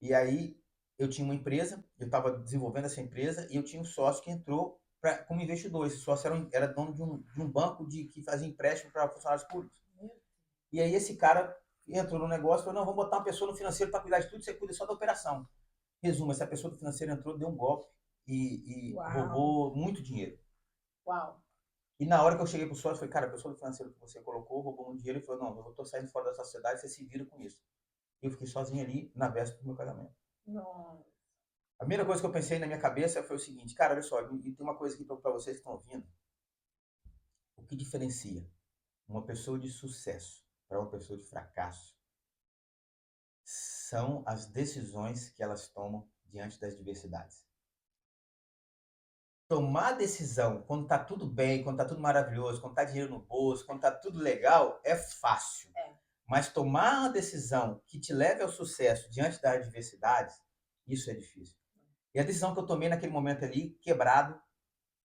E aí eu tinha uma empresa, eu estava desenvolvendo essa empresa e eu tinha um sócio que entrou como investidor. Esse sócio era dono de um banco que fazia empréstimo para funcionários públicos. E aí esse cara entrou no negócio e falou, não, vamos botar uma pessoa no financeiro para cuidar de tudo, você cuida só da operação. Resumo, essa pessoa do financeiro entrou, deu um golpe e roubou muito dinheiro. Uau. E na hora que eu cheguei pro sócio, eu falei, cara, a pessoa do financeiro que você colocou roubou muito dinheiro. Ele falou, não, eu tô saindo fora da sociedade, você se vira com isso. E eu fiquei sozinho ali na véspera do meu casamento. Nossa. A primeira coisa que eu pensei na minha cabeça foi o seguinte, cara, olha só, e tem uma coisa aqui para vocês que estão ouvindo. O que diferencia uma pessoa de sucesso para uma pessoa de fracasso são as decisões que elas tomam diante das diversidades. Tomar decisão quando tá tudo bem, quando tá tudo maravilhoso, quando tá dinheiro no bolso, quando tá tudo legal, é fácil. Mas tomar uma decisão que te leve ao sucesso diante das adversidades, isso é difícil. E a decisão que eu tomei naquele momento ali, quebrado,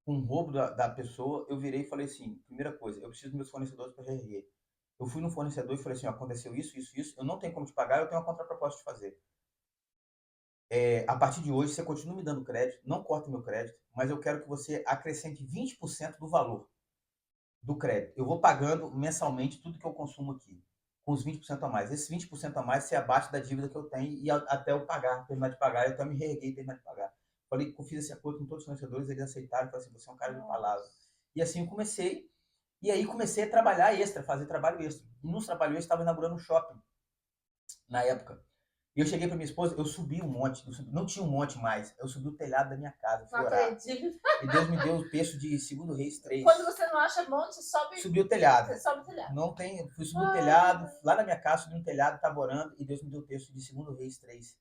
com um roubo da pessoa, eu virei e falei assim, primeira coisa, eu preciso dos meus fornecedores para reerguer. Eu fui no fornecedor e falei assim, ó, aconteceu isso, isso, isso, eu não tenho como te pagar, eu tenho uma contraproposta de fazer. A partir de hoje, você continua me dando crédito, não corta meu crédito, mas eu quero que você acrescente 20% do valor do crédito. Eu vou pagando mensalmente tudo que eu consumo aqui, com os 20% a mais. Esses 20% a mais se abate da dívida que eu tenho e até eu pagar, terminar de pagar, eu até me reerguei e terminar de pagar. Falei que eu fiz esse acordo com todos os fornecedores, eles aceitaram, falaram assim, você é um cara de palavra. E assim eu comecei, e aí comecei a trabalhar extra, fazer trabalho extra. E nos trabalhos extra, estava inaugurando um shopping, na época. E eu cheguei para minha esposa, eu subi um monte, não tinha um monte mais, eu subi o telhado da minha casa, fui orar. Acredito. E Deus me deu o texto de 2 Reis 3. Quando você não acha monte, Subi o telhado. Você sobe o telhado. Não tem, fui subir o telhado, lá na minha casa, subi um telhado, estava orando, e Deus me deu o texto de 2 Reis 3.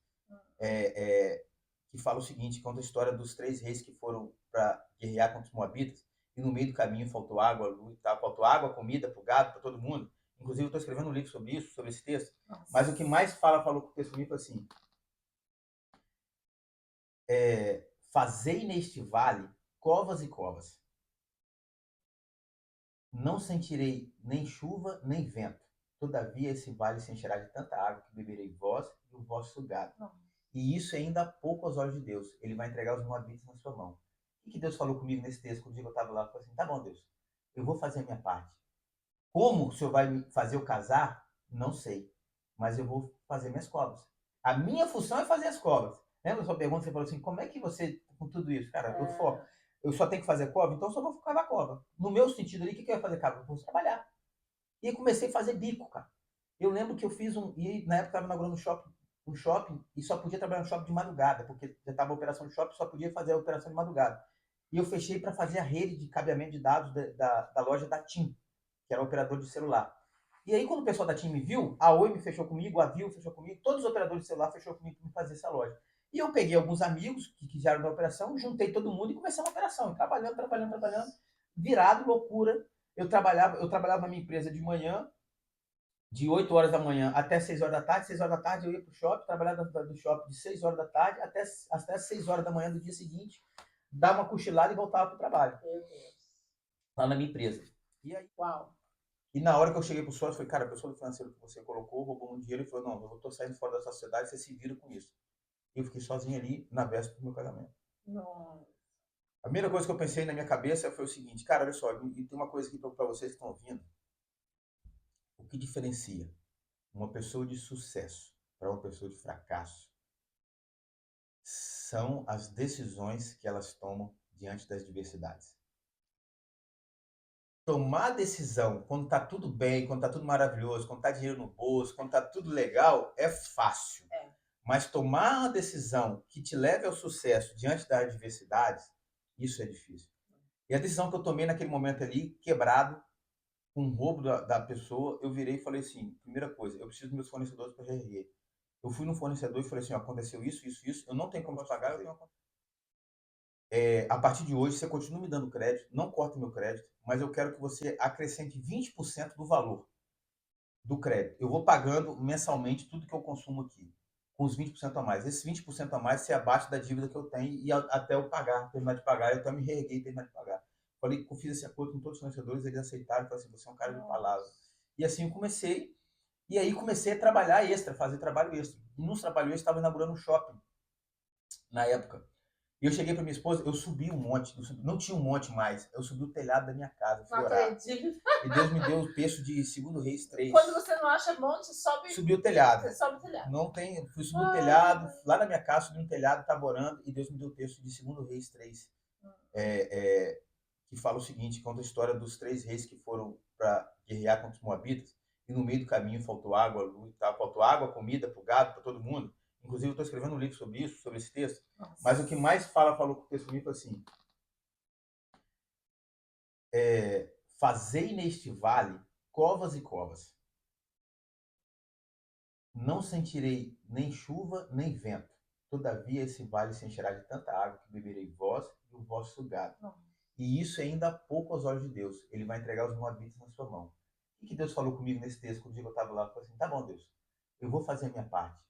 Que fala o seguinte, conta a história dos 3 reis que foram para guerrear contra os moabitas, e no meio do caminho faltou água, luz, faltou água, comida para o gado, para todo mundo. Inclusive, eu estou escrevendo um livro sobre isso, sobre esse texto. Nossa. Mas o que mais falou com o texto comigo foi assim, fazei neste vale covas e covas. Não sentirei nem chuva, nem vento. Todavia, esse vale se encherá de tanta água que beberei vós e o vosso gado. E isso é ainda pouco aos olhos de Deus. Ele vai entregar os moabitas na sua mão. O que Deus falou comigo nesse texto? Quando eu estava lá, eu falei assim, tá bom, Deus, eu vou fazer a minha parte. Como o Senhor vai me fazer eu casar? Não sei. Mas eu vou fazer minhas covas. A minha função é fazer as covas. Lembra a sua pergunta? Você falou assim, como é que você, com tudo isso? Cara, eu foco. Eu só tenho que fazer cova, então eu só vou cavar cova. No meu sentido ali, o que eu ia fazer, cara? Eu vou trabalhar. E aí comecei a fazer bico, cara. Eu lembro que eu fiz e na época eu estava inaugurando um shopping e só podia trabalhar no shopping de madrugada, porque já estava a operação de shopping, só podia fazer a operação de madrugada. E eu fechei para fazer a rede de cabeamento de dados da loja da TIM, que era o operador de celular. E aí, quando o pessoal da TIM me viu, a Oi me fechou comigo, a Vivo fechou comigo, todos os operadores de celular fechou comigo para fazer essa loja. E eu peguei alguns amigos que quiseram da operação, juntei todo mundo e comecei uma operação. Trabalhando, virado, loucura. Eu trabalhava na minha empresa de manhã, de 8 horas da manhã até 6 horas da tarde. 6 horas da tarde eu ia para o shopping, trabalhava do shopping de 6 horas da tarde até 6 horas da manhã do dia seguinte, dar uma cochilada e voltava para o trabalho. Meu Deus. Lá na minha empresa. E aí, Uau. e na hora que eu cheguei pro sócio, eu falei, cara, a pessoa do financeiro que você colocou roubou um dinheiro. Ele falou, não, eu tô saindo fora da sociedade, você se vira com isso. E eu fiquei sozinho ali na véspera do meu casamento. Nossa. A primeira coisa que eu pensei na minha cabeça foi o seguinte, cara, olha só, e tem uma coisa aqui para vocês que estão ouvindo. O que diferencia uma pessoa de sucesso para uma pessoa de fracasso são as decisões que elas tomam diante das diversidades. Tomar decisão quando está tudo bem, quando está tudo maravilhoso, quando está dinheiro no bolso, quando está tudo legal, é fácil. É. Mas tomar uma decisão que te leve ao sucesso diante das adversidades, isso é difícil. E a decisão que eu tomei naquele momento ali, quebrado, com um roubo da pessoa, eu virei e falei assim, primeira coisa, eu preciso dos meus fornecedores para reerguer. Eu fui no fornecedor e falei assim, ó, aconteceu isso, eu não tenho como te pagar, eu tenho a partir de hoje, você continua me dando crédito, não corta meu crédito, mas eu quero que você acrescente 20% do valor do crédito. Eu vou pagando mensalmente tudo que eu consumo aqui, com os 20% a mais. Esses 20% a mais, você abate da dívida que eu tenho e até eu pagar, terminar de pagar, eu até me reerguei e terminar de pagar. Falei que eu fiz esse acordo com todos os fornecedores, eles aceitaram, falaram assim, você é um cara de palavra. E assim eu comecei, e aí comecei a trabalhar extra, fazer trabalho extra. E nos trabalhos extra, estava inaugurando um shopping, na época. E eu cheguei para minha esposa, eu subi um monte, não tinha um monte mais, eu subi o telhado da minha casa, fui orar. E Deus me deu o texto de 2 Reis 3. Quando você não acha monte, sobe. Subi o telhado. Você sobe o telhado. Não tem, fui subir o telhado, lá na minha casa, subi um telhado, estava orando, e Deus me deu o texto de 2 Reis 3, que fala o seguinte, conta a história dos 3 reis que foram para guerrear contra os moabitas, e no meio do caminho faltou água, luz, faltou água, comida para o gado, para todo mundo. Inclusive, eu estou escrevendo um livro sobre isso, sobre esse texto. Nossa. Mas o que mais falou com o texto comigo assim, fazei neste vale covas e covas. Não sentirei nem chuva, nem vento. Todavia esse vale se encherá de tanta água que beberei vós e o vosso gado. E isso é ainda pouco aos olhos de Deus. Ele vai entregar os moabitas na sua mão. O que Deus falou comigo nesse texto, quando eu estava lá? Eu falei assim, tá bom, Deus, eu vou fazer a minha parte.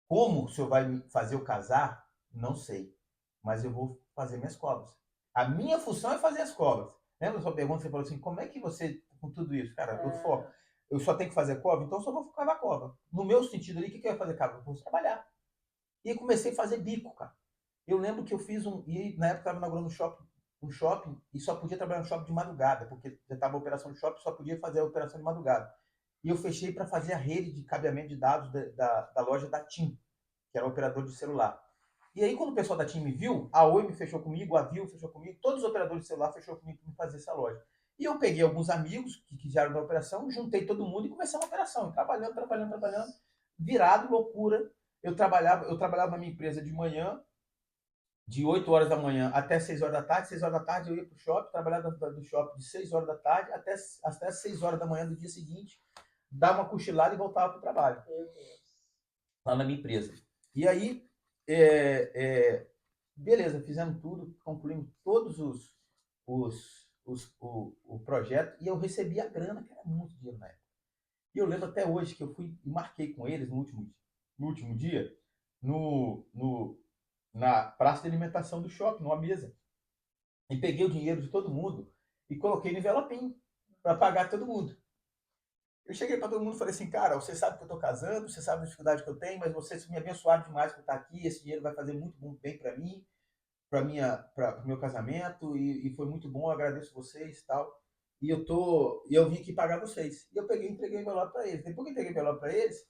Como o Senhor vai me fazer eu casar? Não sei. Mas eu vou fazer minhas covas. A minha função é fazer as covas. Lembra da sua pergunta? Você falou assim, como é que você, com tudo isso? Cara, eu foco. Eu só tenho que fazer cova, então eu só vou focar na cova. No meu sentido ali, o que eu ia fazer, cara? Eu vou trabalhar. E aí comecei a fazer bico, cara. Eu lembro que eu fiz e na época eu estava inaugurando um shopping, e só podia trabalhar no shopping de madrugada, porque já estava a operação de shopping, só podia fazer a operação de madrugada. E eu fechei para fazer a rede de cabeamento de dados da loja da TIM, que era o operador de celular. E aí, quando o pessoal da TIM me viu, a Oi me fechou comigo, a Vivo fechou comigo, todos os operadores de celular fechou comigo para fazer essa loja. E eu peguei alguns amigos que quiseram da operação, juntei todo mundo e comecei uma operação. E trabalhando, virado, loucura. Eu trabalhava na minha empresa de manhã, de 8 horas da manhã até 6 horas da tarde. 6 horas da tarde eu ia para o shopping, trabalhava do shopping de 6 horas da tarde até 6 horas da manhã do dia seguinte, dar uma cochilada e voltava para o trabalho. Lá na minha empresa. E aí, beleza, fizemos tudo, concluímos todos o projeto e eu recebi a grana, que era muito dinheiro na época. E eu lembro até hoje que eu fui e marquei com eles no último dia, na praça de alimentação do shopping, numa mesa. E peguei o dinheiro de todo mundo e coloquei no envelopinho para pagar todo mundo. Eu cheguei para todo mundo e falei assim, cara, você sabe que eu estou casando, você sabe a dificuldade que eu tenho, mas vocês me abençoaram demais por estar aqui, esse dinheiro vai fazer muito bem para mim, para o meu casamento, e foi muito bom, eu agradeço vocês e tal. E eu vim aqui pagar vocês. E eu peguei e entreguei o envelope para eles. Depois que eu entreguei o envelope para eles,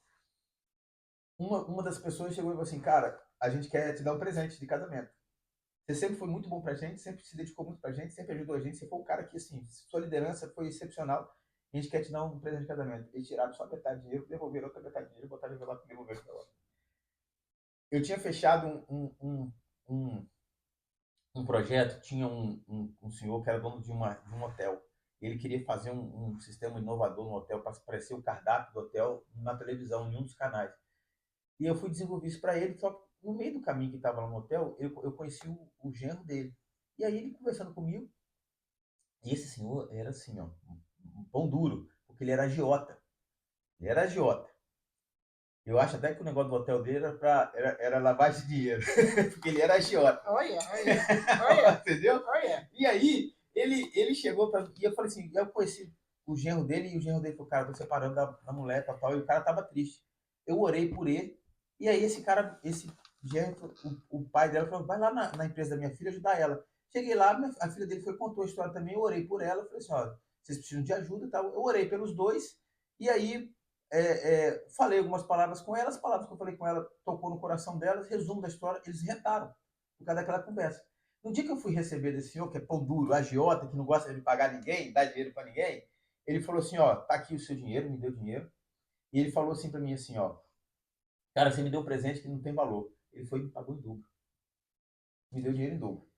uma das pessoas chegou e falou assim, cara, a gente quer te dar um presente de casamento. Você sempre foi muito bom pra gente, sempre se dedicou muito pra gente, sempre ajudou a gente, você foi um cara que, assim, sua liderança foi excepcional. A gente quer te dar um presente de casamento. Eles tiraram só metade do dinheiro, devolveram outra metade do dinheiro, botaram o envelope e devolveram o envelope. Eu tinha fechado um projeto, tinha um senhor que era dono de um hotel. ele queria fazer um sistema inovador no hotel para aparecer o cardápio do hotel na televisão, em um dos canais. E eu fui desenvolver isso para ele, só que no meio do caminho que estava lá no hotel, eu conheci o genro dele. E aí ele conversando comigo, e esse senhor era assim, ó, um pão duro, porque ele era agiota. Ele era agiota. Eu acho até que o negócio do hotel dele era lavagem de dinheiro, porque ele era agiota. Olha, olha, olha, Entendeu? olha. E aí, ele chegou pra. E eu falei assim, eu conheci o genro dele, e o genro dele falou, cara, tô separando da mulher, tal, tal, e o cara tava triste. Eu orei por ele, e aí esse cara, esse genro, o pai dela falou, vai lá na empresa da minha filha ajudar ela. Cheguei lá, a filha dele foi contou a história também, eu orei por ela, falei assim, ó, vocês precisam de ajuda e tal. Eu orei pelos dois, e aí falei algumas palavras com ela, as palavras que eu falei com ela tocou no coração delas, resumo da história, eles retaram por causa daquela conversa. No dia que eu fui receber desse senhor, que é pão duro, agiota, que não gosta de pagar ninguém, dar dinheiro para ninguém, ele falou assim, ó, tá aqui o seu dinheiro, me deu dinheiro. E ele falou assim para mim assim, ó, cara, você me deu um presente que não tem valor. Ele foi e me pagou em dobro. Me deu dinheiro em dobro.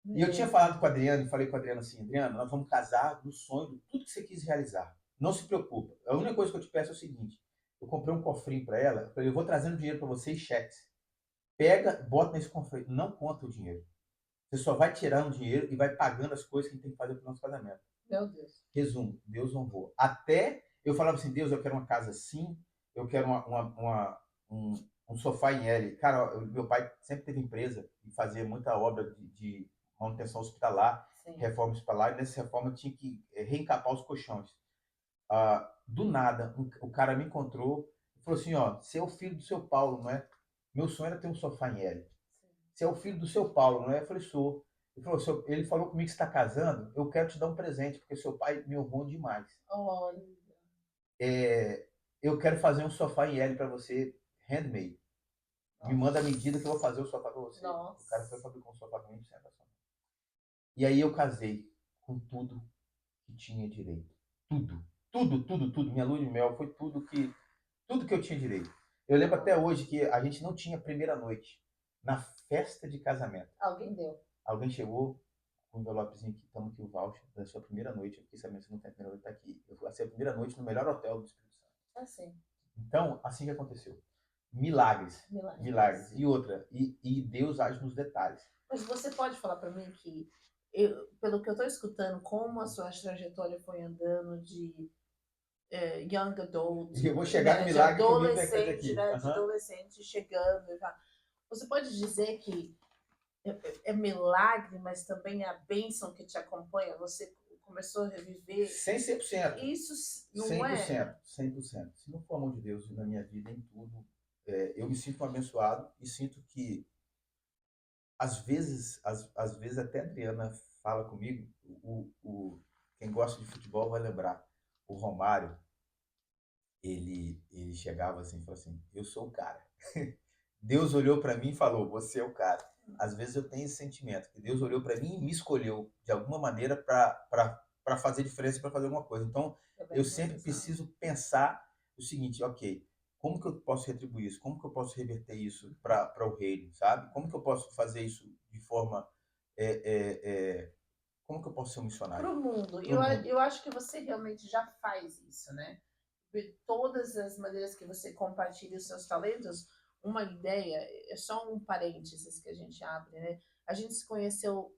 E eu tinha falado com a Adriana, e falei com a Adriana assim, Adriana, nós vamos casar no sonho de tudo que você quis realizar. Não se preocupa. A única coisa que eu te peço é o seguinte, eu comprei um cofrinho para ela, eu falei, eu vou trazendo dinheiro para você e cheques. Pega, bota nesse cofrinho, não conta o dinheiro. Você só vai tirando dinheiro e vai pagando as coisas que a gente tem que fazer para o nosso casamento. Meu Deus. Resumo, Deus honrou. Até eu falava assim, Deus, eu quero uma casa assim, eu quero um sofá em L. Cara, meu pai sempre teve empresa e fazia muita obra de manutenção hospitalar, Sim. reforma hospitalar, e nessa reforma tinha que reencapar os colchões. Do nada, o cara me encontrou e falou assim, ó, você é o filho do seu Paulo, não é? Meu sonho era ter um sofá em L. Você é o filho do seu Paulo, não é? Eu falei, sou. Ele falou comigo que está casando, eu quero te dar um presente, porque seu pai me honrou demais. Olha. Eu quero fazer um sofá em L para você, handmade. Me manda a medida que eu vou fazer o sofá para você. Nossa. O cara foi fabricar um sofá para mim, sensacional. E aí eu casei com tudo que tinha direito. Tudo. Tudo, tudo, tudo. Minha lua de mel foi tudo que eu tinha direito. Eu lembro até hoje que a gente não tinha primeira noite. Na festa de casamento. Alguém deu. Alguém chegou com um envelopezinho aqui, estamos aqui o voucher da sua primeira noite. Eu fiquei sabendo que você não tem a primeira noite, tá aqui. Eu fui a primeira noite no melhor hotel do Espírito Santo. Assim. Então, assim que aconteceu. Milagres. Milagres. Milagres. E outra, e Deus age nos detalhes. Mas você pode falar para mim que, pelo que eu estou escutando, como a sua trajetória foi andando de young adult, E eu vou chegar né, no de milagre que eu vim fazer adolescente, aqui. né, de adolescente chegando e tal. Você pode dizer que é milagre, mas também é a bênção que te acompanha? Você começou a reviver 100%. isso, não 100%. é? 100%. Se não for a mão de Deus na minha vida, em tudo, eu me sinto abençoado e sinto que às vezes até a Adriana fala comigo, quem gosta de futebol vai lembrar, o Romário, ele chegava assim e falou assim, eu sou o cara. Deus olhou para mim e falou, você é o cara. Às vezes eu tenho esse sentimento, que Deus olhou para mim e me escolheu de alguma maneira para fazer diferença, para fazer alguma coisa. Então, eu sempre preciso pensar o seguinte, ok, como que eu posso retribuir isso? Como que eu posso reverter isso para o reino, sabe? Como que eu posso fazer isso de forma... como que eu posso ser um missionário? Para o mundo. Pro mundo. Eu acho que você realmente já faz isso, né? De todas as maneiras que você compartilha os seus talentos, uma ideia, é só um parênteses que a gente abre, né? A gente se conheceu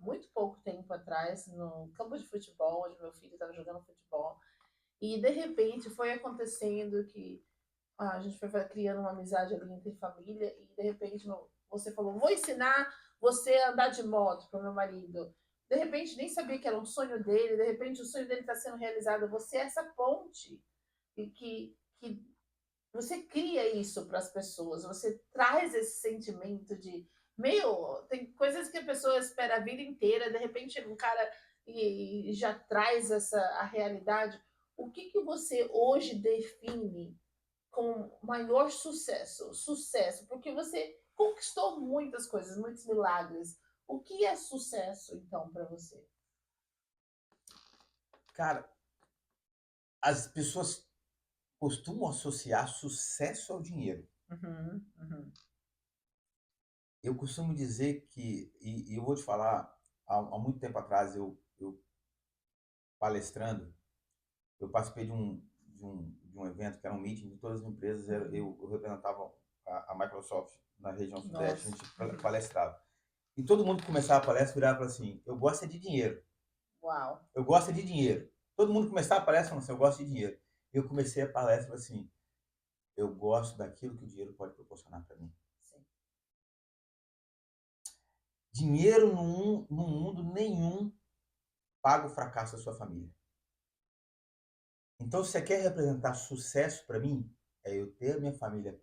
muito pouco tempo atrás no campo de futebol, onde meu filho estava jogando futebol. E de repente foi acontecendo que a gente foi criando uma amizade ali entre família e de repente você falou, vou ensinar você a andar de moto para o meu marido. De repente nem sabia que era um sonho dele, de repente o sonho dele está sendo realizado. Você é essa ponte e que você cria isso para as pessoas, você traz esse sentimento de, meu, tem coisas que a pessoa espera a vida inteira, de repente um cara e já traz a realidade. O que você hoje define com maior sucesso? Sucesso, porque você conquistou muitas coisas, muitos milagres. O que é sucesso, então, para você? Cara, as pessoas costumam associar sucesso ao dinheiro. Uhum, uhum. Eu costumo dizer que, e eu vou te falar, há muito tempo atrás palestrando, eu participei de um evento que era um meeting de todas as empresas, eu representava a Microsoft na região sudeste, a Nossa. gente palestrava. E todo mundo que começava a palestra virava e falava assim, eu gosto é de dinheiro, Uau. eu gosto é de dinheiro. Todo mundo começava a palestra falando assim, eu gosto de dinheiro. Eu comecei a palestra e falei assim, eu gosto daquilo que o dinheiro pode proporcionar para mim. Sim. Dinheiro no mundo nenhum paga o fracasso da sua família. Então, se você quer representar sucesso para mim, é eu ter a minha família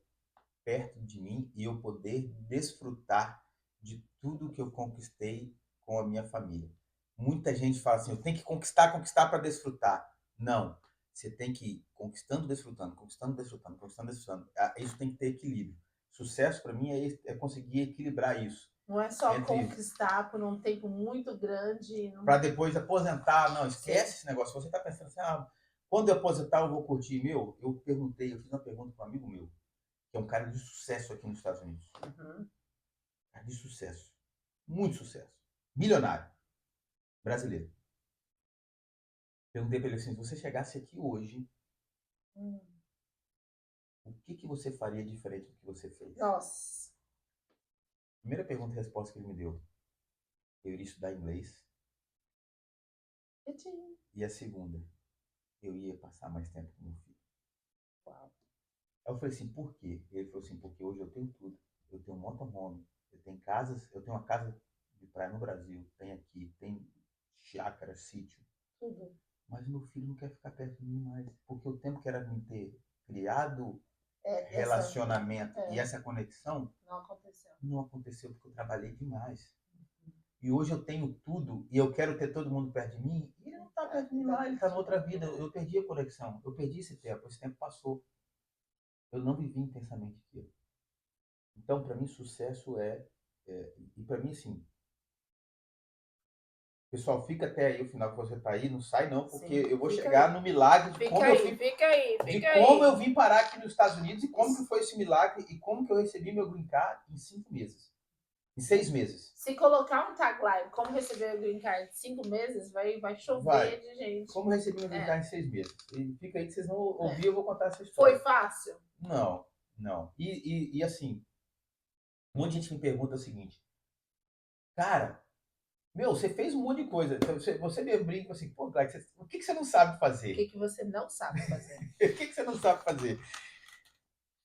perto de mim e eu poder desfrutar de tudo que eu conquistei com a minha família. Muita gente fala assim, eu tenho que conquistar, conquistar para desfrutar. Não, você tem que ir conquistando, desfrutando, conquistando, desfrutando, conquistando, desfrutando. Isso tem que ter equilíbrio. Sucesso para mim é conseguir equilibrar isso. Não é só Entre conquistar por um tempo muito grande. para depois aposentar. Não, esquece Sim. esse negócio. Você está pensando assim, quando eu aposentar eu vou curtir. Meu, eu fiz uma pergunta para um amigo meu, que é um cara de sucesso aqui nos Estados Unidos. Uhum. Cara de sucesso. Muito sucesso. Milionário. Brasileiro. Perguntei para ele assim, se você chegasse aqui hoje, o que você faria diferente do que você fez? Nossa. Primeira pergunta e resposta que ele me deu. Eu iria estudar inglês. E a segunda, eu ia passar mais tempo com meu filho. Uau. Aí eu falei assim, por quê? Ele falou assim, porque hoje eu tenho tudo. Eu tenho um motorhome, eu tenho casas, eu tenho uma casa de praia no Brasil, tem aqui, tem chácara, sítio. Tudo. Mas meu filho não quer ficar perto de mim mais. Porque o tempo que era me ter criado relacionamento e essa conexão não aconteceu porque eu trabalhei demais. E hoje eu tenho tudo e eu quero ter todo mundo perto de mim. E ele não está perto de mim lá, ele está em outra vida. Eu perdi a conexão, eu perdi esse tempo passou. Eu não vivi intensamente aquilo. Então, para mim, sucesso e para mim, assim, pessoal, fica até aí o final que você está aí, não sai não, porque Sim, eu vou fica chegar aí. no milagre de Fica como aí, eu fui, fica aí, de fica como aí. eu vim parar aqui nos Estados Unidos e como que foi esse milagre e como que eu recebi meu green card em 5 meses, em 6 meses. Se colocar um tagline, como receber o green card em 5 meses, vai chover Vai. de gente. Como eu recebi meu green card em 6 meses. E fica aí que vocês vão ouvir, eu vou contar essa história. Foi fácil? Não, não. E assim, um monte de gente me pergunta o seguinte, cara, meu, você fez um monte de coisa. Você me brinca assim, pô, Clark, o que você não sabe fazer? O que você não sabe fazer? O que você não sabe fazer?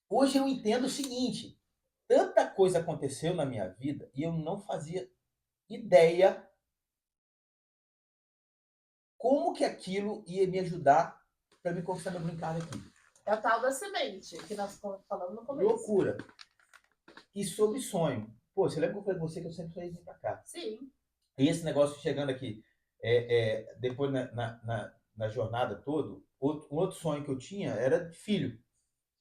Hoje eu entendo o seguinte, tanta coisa aconteceu na minha vida e eu não fazia ideia como que aquilo ia me ajudar para me conquistar meu green card aqui. É a tal da semente, que nós falamos no começo. Loucura. E sobre sonho. Pô, você lembra que eu falei com você que eu sempre sonhei vir para cá? Sim. E esse negócio chegando aqui, depois na jornada toda, um outro sonho que eu tinha era de filho.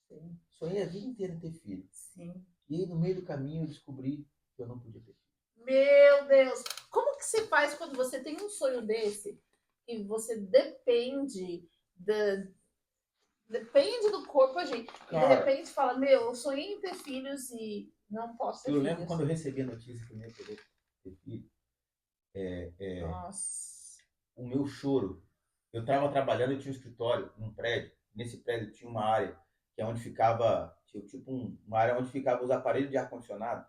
Sim. Sonhei a vida inteira em ter filho. Sim. E aí, no meio do caminho, eu descobri que eu não podia ter filho. Meu Deus! Como que você faz quando você tem um sonho desse e você depende do corpo, a gente. E de repente fala, meu, eu sonhei em ter filhos e não posso ter filhos. Eu lembro quando eu recebi a notícia que eu não ia poder ter filho. Nossa. O meu choro. Eu estava trabalhando, eu tinha um escritório num prédio. Nesse prédio tinha uma área que é onde ficava, tipo uma área onde ficavam os aparelhos de ar-condicionado.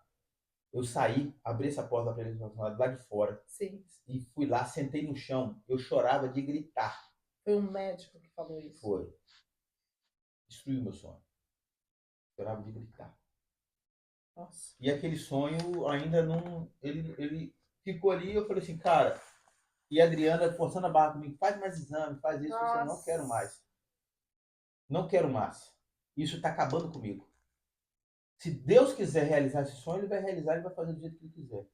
Eu saí, abri essa porta do aparelho de ar-condicionado lá de fora. Sim. E fui lá, sentei no chão. Eu chorava de gritar. Foi um médico que falou isso. Foi. Destruiu meu sonho. Chorava de gritar. Nossa. E aquele sonho ainda não. Ele ficou ali, eu falei assim, cara. E a Adriana forçando a barra comigo, faz mais exame, faz isso. Eu falei, não quero mais. Não quero mais. Isso está acabando comigo. Se Deus quiser realizar esse sonho, ele vai realizar, ele vai fazer do jeito que ele quiser.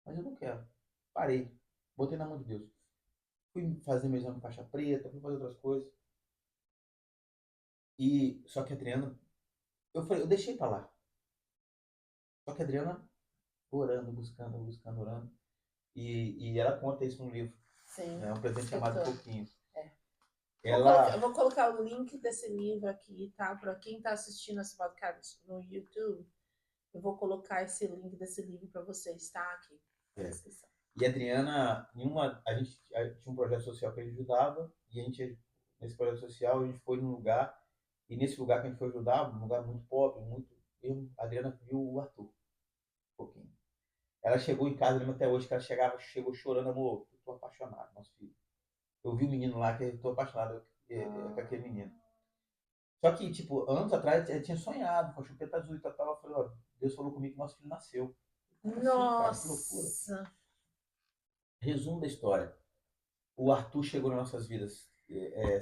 Mas eu não quero. Parei. Botei na mão de Deus. Fui fazer meu exame faixa preta, fui fazer outras coisas. E só que a Adriana, eu deixei para lá. Só que a Adriana orando, buscando, orando. E ela conta isso no livro. Sim. É um presente chamado Pouquinho. Eu vou colocar o link desse livro aqui, tá? Para quem está assistindo esse podcast no YouTube, eu vou colocar esse link desse livro para vocês, tá? Aqui na descrição. E a Adriana, a gente tinha um projeto social que a gente ajudava, e a gente, nesse projeto social, a gente foi num lugar, e nesse lugar que a gente foi ajudar, um lugar muito pobre, a Adriana viu o Arthur, um pouquinho. Ela chegou em casa, lembro até hoje que ela chegou chorando, amor, eu tô apaixonado, nosso filho. Eu vi o menino lá que eu tô apaixonado com aquele menino. Só que, tipo, anos atrás eu tinha sonhado com a chupeta azul e tal. Eu falei, ó, Deus falou comigo que nosso filho nasceu. Assim, cara, que loucura. Nossa. Resumo da história. O Arthur chegou nas nossas vidas.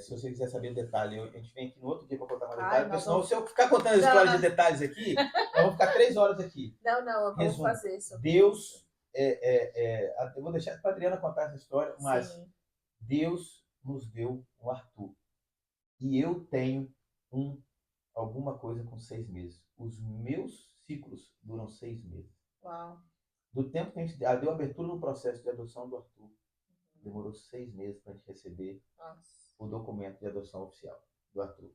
Se você quiser saber o detalhe, a gente vem aqui no outro dia para contar mais detalhes, porque senão, se eu ficar contando a história de detalhes aqui, nós vamos ficar 3 horas aqui. Não, vamos fazer isso. Deus, eu vou deixar para a Adriana contar essa história, mas Sim. Deus nos deu um Arthur. E eu tenho alguma coisa com 6 meses. Os meus ciclos duram 6 meses. Uau. Do tempo que a gente deu abertura no processo de adoção do Arthur, demorou 6 meses para a gente receber o documento de adoção oficial do Arthur.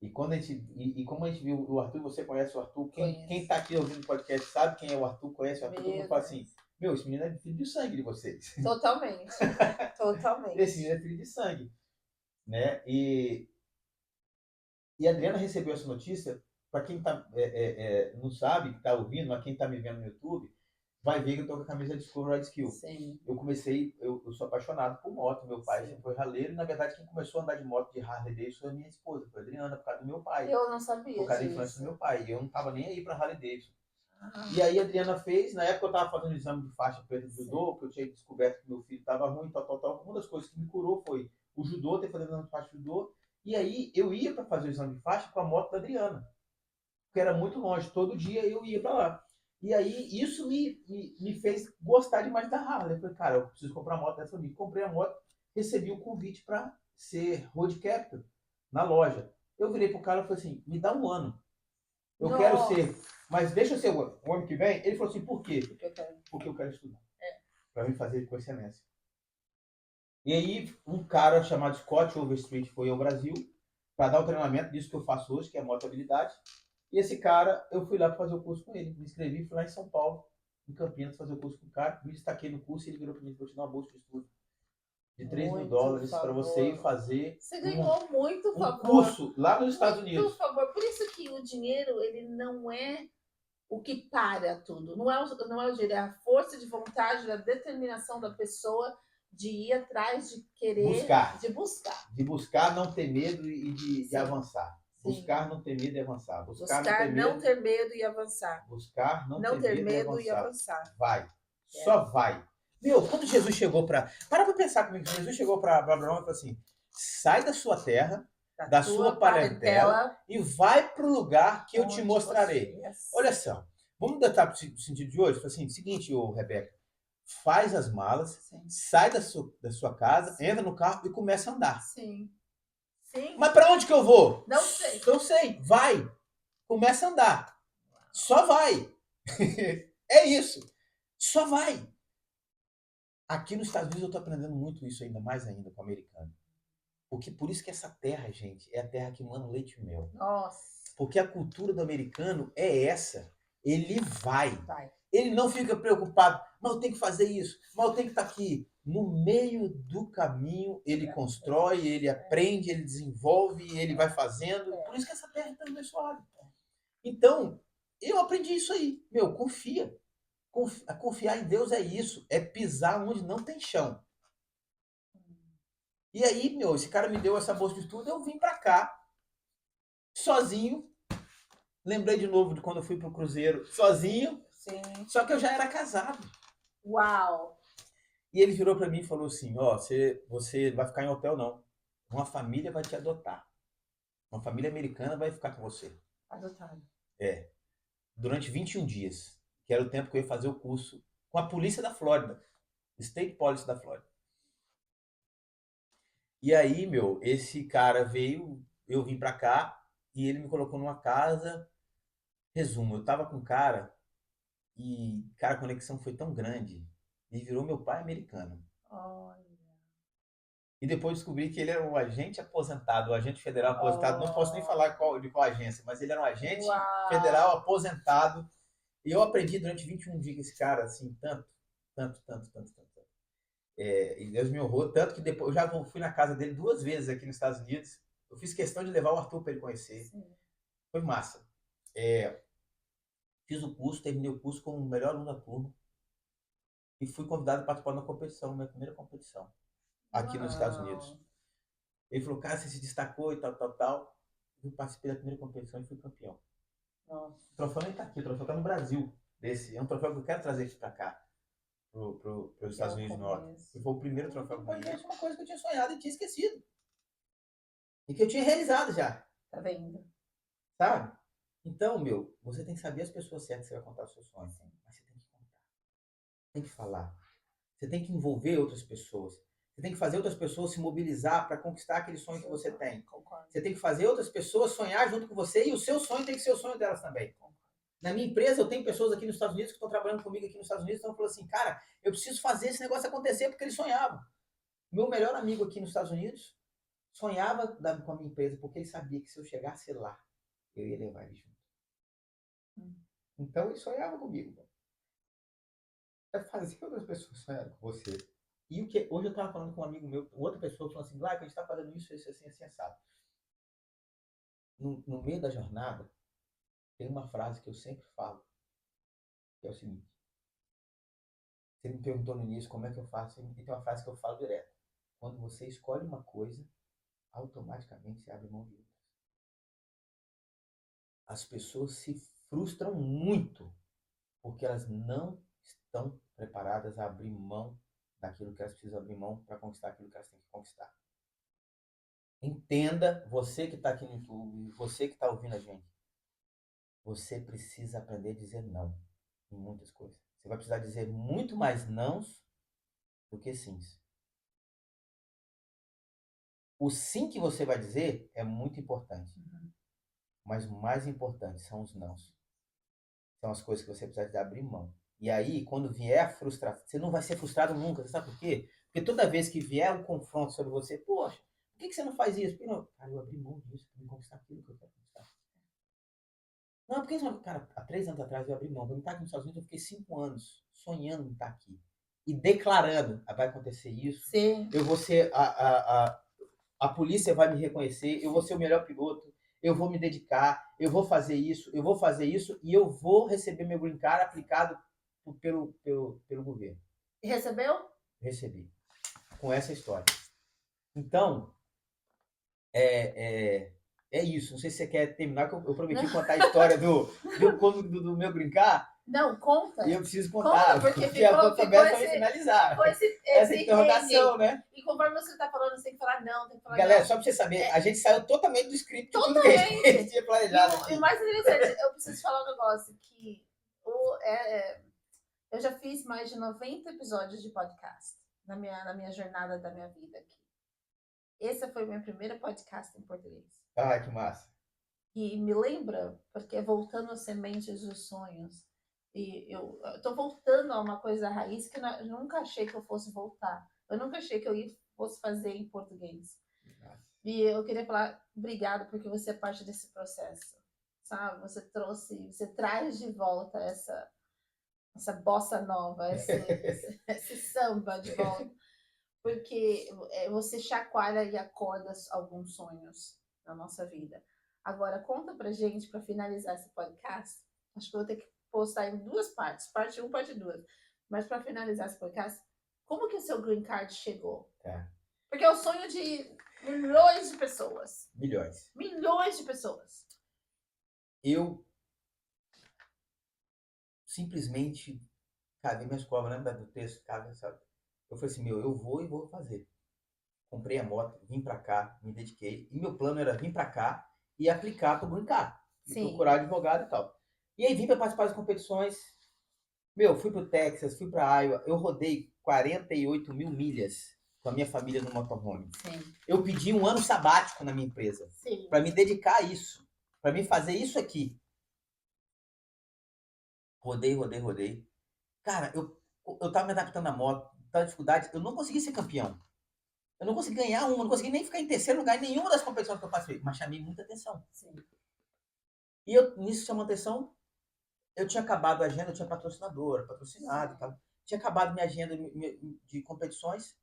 E quando a gente, como a gente viu o Arthur, você conhece o Arthur? Quem está aqui ouvindo o podcast sabe quem é o Arthur, conhece o Arthur, todo mundo fala assim, meu, esse menino é filho de sangue de vocês. Totalmente. Totalmente. Esse menino é filho de sangue. Né? E a Adriana recebeu essa notícia, para quem não sabe, que está ouvindo, mas quem está me vendo no YouTube, vai ver que eu estou com a camisa de Discover Ride Skill. Sim. Eu sou apaixonado por moto, meu pai sempre foi raleiro, e na verdade quem começou a andar de moto de Harley Davidson foi a minha esposa, foi a Adriana, por causa do meu pai. Eu não sabia por causa da influência do meu pai, e eu não estava nem aí para Harley Davidson. E aí a Adriana fez, na época eu estava fazendo um exame de faixa preta de judô, que eu tinha descoberto que meu filho estava ruim, tal. Uma das coisas que me curou foi o judô, ter feito exame de faixa de judô, e aí eu ia para fazer o exame de faixa com a moto da Adriana, que era muito longe, todo dia eu ia para lá. E aí isso me fez gostar demais da Harley. Eu falei, cara, eu preciso comprar uma moto dessa ali. Comprei a moto, recebi o convite para ser road captain na loja. Eu virei pro cara e falei assim, me dá um ano. Eu quero ser, mas deixa eu ser o ano que vem. Ele falou assim, por quê? Porque eu quero estudar. Para me fazer com excelência. E aí um cara chamado Scott Overstreet foi ao Brasil para dar o treinamento disso que eu faço hoje, que é a motabilidade. E esse cara, eu fui lá para fazer o curso com ele. Me inscrevi, fui lá em São Paulo, em Campinas, fazer o curso com o cara. Me destaquei no curso e ele virou para mim e falou: te dar uma bolsa de estudo de $3.000 para você ir fazer. Você ganhou muito favor. Curso lá nos Estados Unidos. Por favor. Por isso que o dinheiro, ele não é o que para tudo. Não é o dinheiro, é a força de vontade, a determinação da pessoa de ir atrás, de querer, de buscar. De buscar, não ter medo e de avançar. Sim. Buscar, não ter medo e avançar. Buscar não ter medo e avançar. Buscar, não ter medo e avançar. Vai. Só vai. Meu, quando Jesus chegou para pensar comigo, Jesus chegou para Abraão e falou assim, sai da sua terra, da sua parentela e vai para o lugar que eu te mostrarei. Olha só, vamos datar para o sentido de hoje? Assim, seguinte, Rebeca, faz as malas, sim, sai da sua casa, sim, entra no carro e começa a andar. Sim. Sim. Mas para onde que eu vou? Não sei. Não sei. Vai. Começa a andar. Só vai. É isso. Só vai. Aqui nos Estados Unidos eu estou aprendendo muito isso mais ainda com o americano. Porque por isso que essa terra, gente, é a terra que manda leite e mel. Nossa. Porque a cultura do americano é essa. Ele vai. Ele não fica preocupado, mas eu tenho que fazer isso, mas eu tenho que estar aqui. No meio do caminho, ele constrói, ele aprende, ele desenvolve, ele vai fazendo. Por isso que essa terra é tão abençoada. Então, eu aprendi isso aí. Meu, confia. Confiar em Deus é isso. É pisar onde não tem chão. E aí, meu, esse cara me deu essa bolsa de estudo, eu vim pra cá, sozinho. Lembrei de novo de quando eu fui pro cruzeiro, sozinho. Sim. Só que eu já era casado. Uau! E ele virou para mim e falou assim, ó, você vai ficar em hotel não. Uma família vai te adotar. Uma família americana vai ficar com você. Adotado. É. Durante 21 dias, que era o tempo que eu ia fazer o curso com a polícia da Flórida. State Police da Flórida. E aí, meu, esse cara veio, eu vim para cá e ele me colocou numa casa. Resumo, eu tava com um cara e, cara, a conexão foi tão grande. Ele virou meu pai americano. Olha. E depois descobri que ele era um agente aposentado, um agente federal aposentado. Não posso nem falar de qual agência, mas ele era um agente federal aposentado. E eu aprendi durante 21 dias com esse cara, assim, tanto. Tanto. E Deus me honrou, tanto que depois eu já fui na casa dele 2 vezes aqui nos Estados Unidos. Eu fiz questão de levar o Arthur para ele conhecer. Sim. Foi massa. Fiz o curso, terminei o curso como o melhor aluno da turma. E fui convidado para participar de uma competição, minha primeira competição, aqui nos Estados Unidos. Ele falou, cara, você se destacou e tal. Eu participei da primeira competição e fui campeão. Nossa. O troféu nem tá aqui, o troféu tá no Brasil. É um troféu que eu quero trazer aqui para cá. Para os Estados Unidos do Norte. E foi o primeiro troféu que eu ganhei. Uma coisa que eu tinha sonhado e tinha esquecido. E que eu tinha realizado já. Tá vendo? Sabe? Então, você tem que saber as pessoas certas que você vai contar os seus sonhos. Mas você tem que contar. Tem que falar. Você tem que envolver outras pessoas. Você tem que fazer outras pessoas se mobilizar para conquistar aquele sonho que você tem. Concordo. Você tem que fazer outras pessoas sonhar junto com você e o seu sonho tem que ser o sonho delas também. Na minha empresa, eu tenho pessoas aqui nos Estados Unidos que estão trabalhando comigo aqui nos Estados Unidos e estão falando assim, cara, eu preciso fazer esse negócio acontecer porque eles sonhavam. Meu melhor amigo aqui nos Estados Unidos sonhava com a minha empresa porque ele sabia que se eu chegasse lá, eu ia levar ele junto. Então, ele sonhava comigo. É fazer outras pessoas sonharem com você. E hoje eu estava falando com um amigo meu, outra pessoa falou assim, Glauco, a gente está fazendo isso, assim, assado. No meio da jornada, tem uma frase que eu sempre falo, que é o seguinte. Você me perguntou no início como é que eu faço, e tem uma frase que eu falo direto. Quando você escolhe uma coisa, automaticamente você abre mão de outra. As pessoas se frustram muito porque elas não estão preparadas a abrir mão daquilo que elas precisam abrir mão para conquistar aquilo que elas têm que conquistar. Entenda, você que está aqui no YouTube, você que está ouvindo a gente, você precisa aprender a dizer não em muitas coisas. Você vai precisar dizer muito mais nãos do que sims. O sim que você vai dizer é muito importante. Mas o mais importante são os nãos. São as coisas que você precisa de abrir mão. E aí, quando vier a frustração, você não vai ser frustrado nunca. Você sabe por quê? Porque toda vez que vier um confronto sobre você, poxa, por que você não faz isso? Porque, não, cara, eu abri mão disso para me conquistar aquilo que eu quero conquistar. Não, porque, cara, há 3 anos atrás eu abri mão. Para me estar aqui nos Estados Unidos, eu fiquei 5 anos sonhando em estar aqui. E declarando, vai acontecer isso. Sim. Eu vou ser, a polícia vai me reconhecer, eu vou ser o melhor piloto, eu vou me dedicar, eu vou fazer isso e eu vou receber meu green card aplicado pelo governo. E recebeu? Recebi. Com essa história. Então, é isso. Não sei se você quer terminar, que eu prometi contar a história do meu green card. Não, conta. E eu preciso contar. Porque ficou para finalizar. Essa interrogação, né? E conforme você está falando, você tem que falar não, tem que falar Galera, não. só para você saber, a gente saiu totalmente do script. Totalmente. Tudo que a gente tinha planejado. E o mais interessante, eu preciso falar um negócio, que eu já fiz mais de 90 episódios de podcast na minha jornada da minha vida aqui. Esse foi o meu primeiro podcast em português. Ah, que massa. E me lembra, porque voltando às sementes dos sonhos, e eu tô voltando a uma coisa raiz que eu nunca achei que eu fosse voltar. Eu nunca achei que eu fosse fazer em português. Nossa. E eu queria falar, obrigado, porque você é parte desse processo, sabe? Você traz de volta essa bossa nova, esse samba de volta. Porque você chacoalha e acorda alguns sonhos na nossa vida. Agora, conta pra gente, para finalizar esse podcast, acho que eu vou ter que postar em 2 partes, parte 1, parte 2. Mas para finalizar esse podcast, como que o seu green card chegou? Porque é o sonho de milhões de pessoas. Milhões de pessoas. Eu simplesmente cavei minhas covas, lembra do texto? Sabe? Eu falei assim, eu vou e vou fazer. Comprei a moto, vim para cá, me dediquei. E meu plano era vir para cá e aplicar para o green card. Procurar advogado e tal. E aí vim para participar das competições. Fui pro Texas, fui para Iowa. Eu rodei 48 mil milhas com a minha família no motorhome. Sim. Eu pedi um ano sabático na minha empresa. Para me dedicar a isso. Para me fazer isso aqui. Rodei. Cara, eu tava me adaptando à moto. Tava dificuldade. Eu não consegui ser campeão. Eu não consegui ganhar uma. Não consegui nem ficar em terceiro lugar em nenhuma das competições que eu participei. Mas chamei muita atenção. Sim. E nisso chamou atenção. Eu tinha acabado a agenda, eu tinha patrocinado e tal. tinha acabado minha agenda de competições,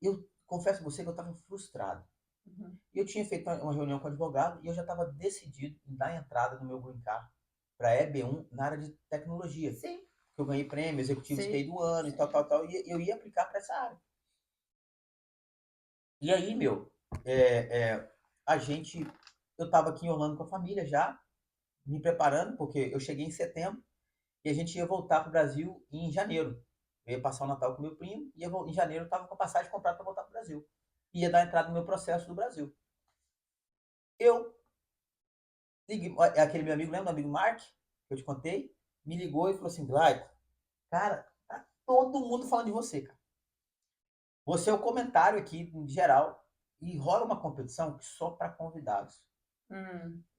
e eu confesso a você que eu estava frustrado. Uhum. E eu tinha feito uma reunião com o advogado e eu já estava decidido em dar entrada no meu green card para EB1 na área de tecnologia. Sim. Que eu ganhei prêmio, executivo de Sim, TI do ano e sim. tal, e eu ia aplicar para essa área. E aí, eu estava aqui em Orlando com a família já, me preparando, porque eu cheguei em setembro e a gente ia voltar para o Brasil em janeiro. Eu ia passar o Natal com meu primo e em janeiro eu estava com a passagem comprada para voltar para o Brasil. Ia dar entrada no meu processo do Brasil. Eu liguei, aquele meu amigo, lembra do amigo Mark, que eu te contei? Me ligou e falou assim, Glaico, cara, tá todo mundo falando de você, cara. Você é o comentário aqui, em geral, e rola uma competição só para convidados.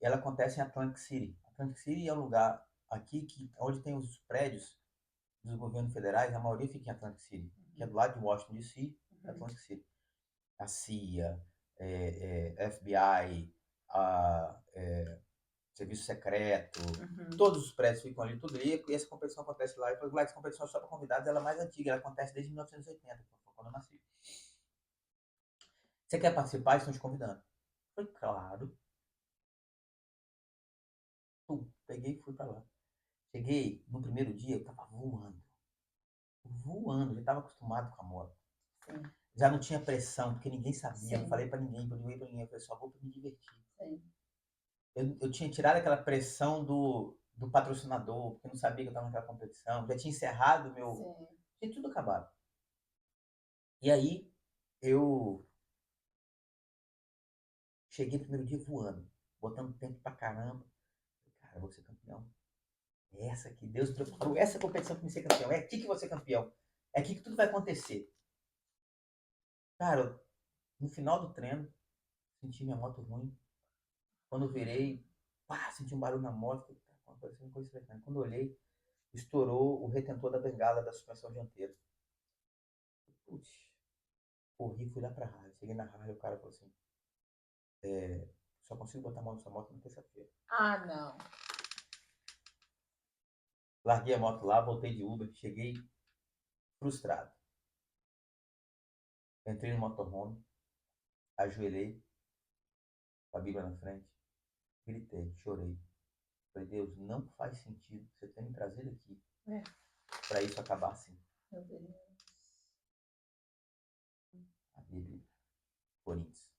Ela acontece em Atlantic City. Atlantic City é um lugar aqui onde tem os prédios dos governos federais, a maioria fica em Atlantic City, que é do lado de Washington DC, Atlantic City. A CIA, FBI, Serviço Secreto, todos os prédios ficam ali, tudo ali, e essa competição acontece lá. E falei, essa competição é só para convidados, ela é mais antiga, ela acontece desde 1980, quando eu nasci. Você quer participar? Estão te convidando. Eu falei, claro. Peguei e fui para lá. Cheguei, no primeiro dia, eu tava voando. Voando, já estava acostumado com a moto. Sim. Já não tinha pressão, porque ninguém sabia, Sim. não falei para ninguém, eu falei para ninguém, eu falei, só vou para me divertir. Sim. Eu tinha tirado aquela pressão do patrocinador, porque eu não sabia que eu estava naquela competição, já tinha encerrado meu... Sim. Tinha tudo acabado. E aí, eu cheguei no primeiro dia voando, botando tempo pra caramba. Cara, eu vou ser campeão. É essa que Deus preparou, essa competição que me ser campeão. É aqui que vou ser campeão. É aqui que tudo vai acontecer. Cara, no final do treino, senti minha moto ruim. Quando eu virei, senti um barulho na moto. Parecendo coisa estranha. Quando eu olhei, estourou o retentor da bengala da suspensão dianteira. Putz, corri, fui lá pra rádio. Cheguei na rádio, o cara falou assim: só consigo botar a mão nessa moto na terça-feira. Ah, não. Larguei a moto lá, voltei de Uber, cheguei frustrado. Entrei no motorhome, ajoelhei, com a Bíblia na frente, gritei, chorei. Falei, Deus, não faz sentido você ter me trazido aqui para isso acabar assim. Meu Deus. A Bíblia, Coríntios.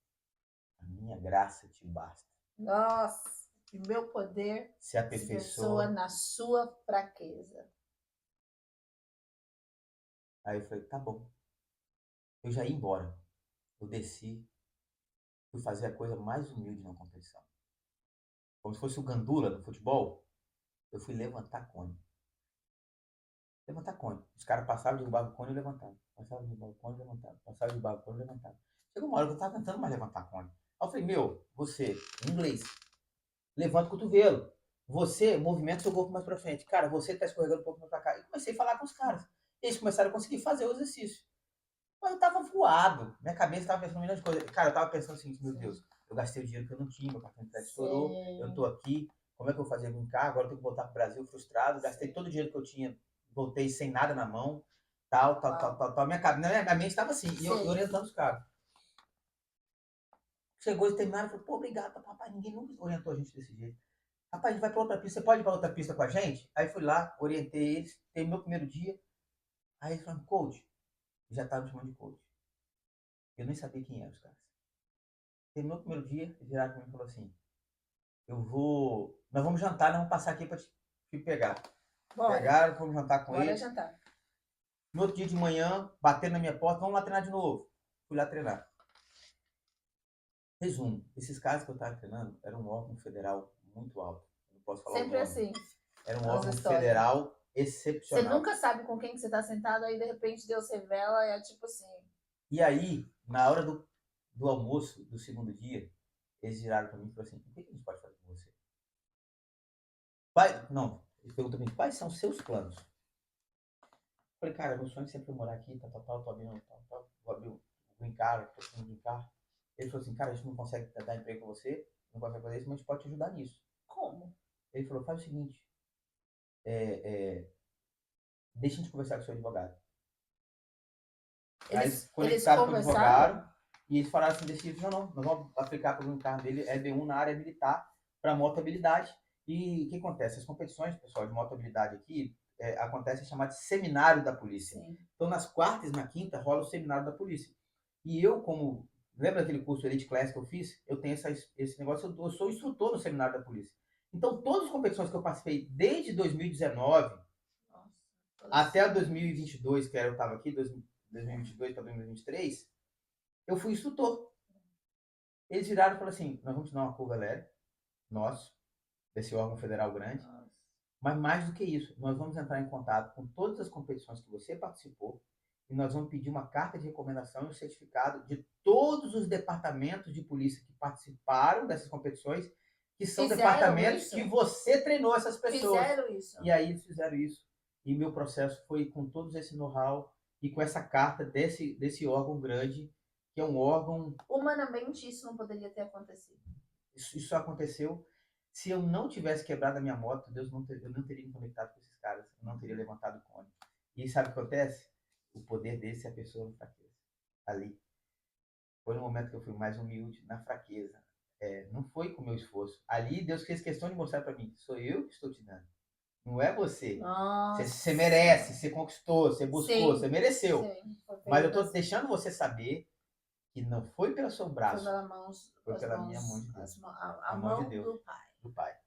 A minha graça te basta. Nossa, que meu poder Se aperfeiçoa na sua fraqueza. Aí eu falei, tá bom. Eu já ia embora. Eu desci, fui fazer a coisa mais humilde na competição. Como se fosse o Gandula do futebol, eu fui levantar cone. Levantar cone. Os caras passavam, derrubavam o cone e levantavam. Passavam, derrubavam o cone e levantavam. Passavam, derrubavam o cone e levantavam. Chegou uma hora que eu tava tentando mais levantar cone. Aí eu falei, você, em inglês, levanta o cotovelo. Você movimenta seu corpo mais pra frente. Cara, você tá escorregando um pouco mais pra cá. E comecei a falar com os caras. Eles começaram a conseguir fazer o exercício. Mas eu tava voado. Minha cabeça tava pensando em milhões de coisas. Cara, eu tava pensando o seguinte, meu Deus, eu gastei o dinheiro que eu não tinha, meu cartão de crédito estourou, eu tô aqui, como é que eu vou fazer com o carro? Agora eu tenho que voltar pro Brasil frustrado, gastei todo o dinheiro que eu tinha, voltei sem nada na mão, tal. Minha mente tava assim, e eu orientando os caras. Chegou e terminaram, falou, pô, obrigado, papai, ninguém nunca orientou a gente desse jeito. Rapaz, a gente vai pra outra pista, você pode ir pra outra pista com a gente? Aí fui lá, orientei eles, teve meu primeiro dia, aí eles falaram, coach, já tava me chamando de coach. Eu nem sabia quem eram os caras. Terminou o primeiro dia, eles viraram pra mim e falaram assim, nós vamos jantar, nós vamos passar aqui pra te pegar. Bora. Pegaram, fomos jantar com Bora eles. jantar. No outro dia de manhã, bateram na minha porta, vamos lá treinar de novo. Fui lá treinar. Resumo, esses caras que eu estava treinando eram um órgão federal muito alto. Não posso falar Sempre o nome. assim. Era um As órgão histórias. federal excepcional. Você nunca sabe com quem que você tá sentado, aí de repente Deus revela e é tipo assim. E aí, na hora do almoço do segundo dia, eles viraram para mim e falaram assim, o que a gente pode fazer com você? Eles perguntam para mim, quais são os seus planos? Eu falei, cara, meu sonho sempre foi morar aqui, tô abrindo, vou abrir o green card, tô com o green card. Ele falou assim, cara, a gente não consegue dar emprego pra você, não consegue fazer isso, mas a gente pode te ajudar nisso. Como? Ele falou, faz o seguinte, deixem de conversar com o seu advogado. Aí Eles conectaram com o conversaram? advogado e eles falaram assim, decidiram, não, nós vamos aplicar para o green card dele, EB1 na área militar, para moto-habilidade. E o que acontece? As competições, pessoal, de moto-habilidade aqui, acontece chamado seminário da polícia. Sim. Então, nas quartas e na quinta, rola o seminário da polícia. E eu, como... Lembra daquele curso Elite Class que eu fiz? Eu tenho esse negócio, eu sou instrutor no seminário da polícia. Então, todas as competições que eu participei desde 2019 Nossa, até 2022, que eu estava aqui, 2022 para 2023, eu fui instrutor. Eles viraram e falaram assim, nós vamos te dar uma curva leve, nosso, desse órgão federal grande, Nossa. mas mais do que isso, nós vamos entrar em contato com todas as competições que você participou e nós vamos pedir uma carta de recomendação e um certificado de todos os departamentos de polícia que participaram dessas competições, que são Fizeram departamentos isso? que você treinou essas pessoas. Fizeram isso. E aí eles fizeram isso. E meu processo foi com todos esse know-how e com essa carta desse órgão grande, que é um órgão... Humanamente, isso não poderia ter acontecido. Isso aconteceu. Se eu não tivesse quebrado a minha moto, eu não teria me conectado com esses caras. Eu não teria levantado o cone. E sabe o que acontece? O poder desse é a pessoa na fraqueza. Ali. Foi no momento que eu fui mais humilde, na fraqueza. Não foi com o meu esforço. Ali, Deus fez questão de mostrar para mim, sou eu que estou te dando. Não é você. Nossa. Você merece, você conquistou, você buscou, Sim. você mereceu. Sim. Mas eu estou deixando você saber que não foi pelo seu braço. Foi pela minha mão de Deus. A mão de Deus. Do Pai.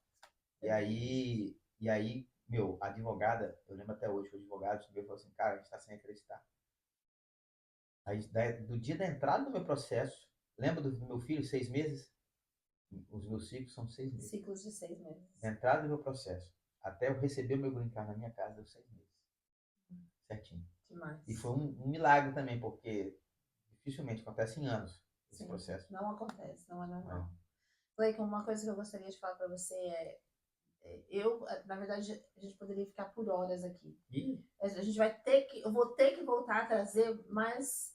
E aí, meu, a advogada, eu lembro até hoje, o advogado chegou e falou assim, cara, a gente está sem acreditar. Aí, do dia da entrada do meu processo, lembra do meu filho, 6 meses? Os meus ciclos são 6 meses. Ciclos de 6 meses. Da entrada do meu processo, até eu receber o meu green card na minha casa, deu 6 meses. Certinho. Demais. E foi um milagre também, porque dificilmente acontece em anos esse processo. Não acontece, não é normal. Cleiton, uma coisa que eu gostaria de falar para você na verdade, a gente poderia ficar por horas aqui. A gente vai ter que, eu vou ter que voltar a trazer mais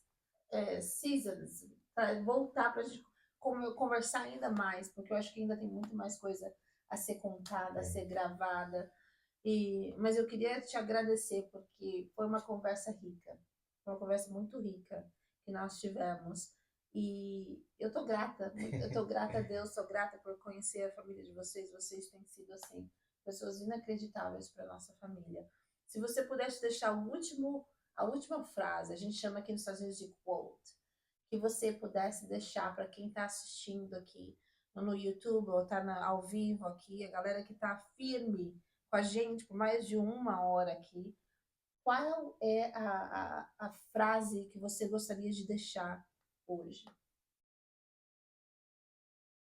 seasons, para voltar para a gente conversar ainda mais, porque eu acho que ainda tem muito mais coisa a ser contada, a ser gravada. Mas eu queria te agradecer, porque foi uma conversa rica, uma conversa muito rica que nós tivemos. E eu tô grata a Deus, sou grata por conhecer a família de vocês. Vocês têm sido, assim, pessoas inacreditáveis para nossa família. Se você pudesse deixar a última frase, a gente chama aqui nos Estados Unidos de quote, que você pudesse deixar para quem está assistindo aqui no YouTube ou está ao vivo aqui, a galera que está firme com a gente por mais de 1 hora aqui, qual é a frase que você gostaria de deixar hoje?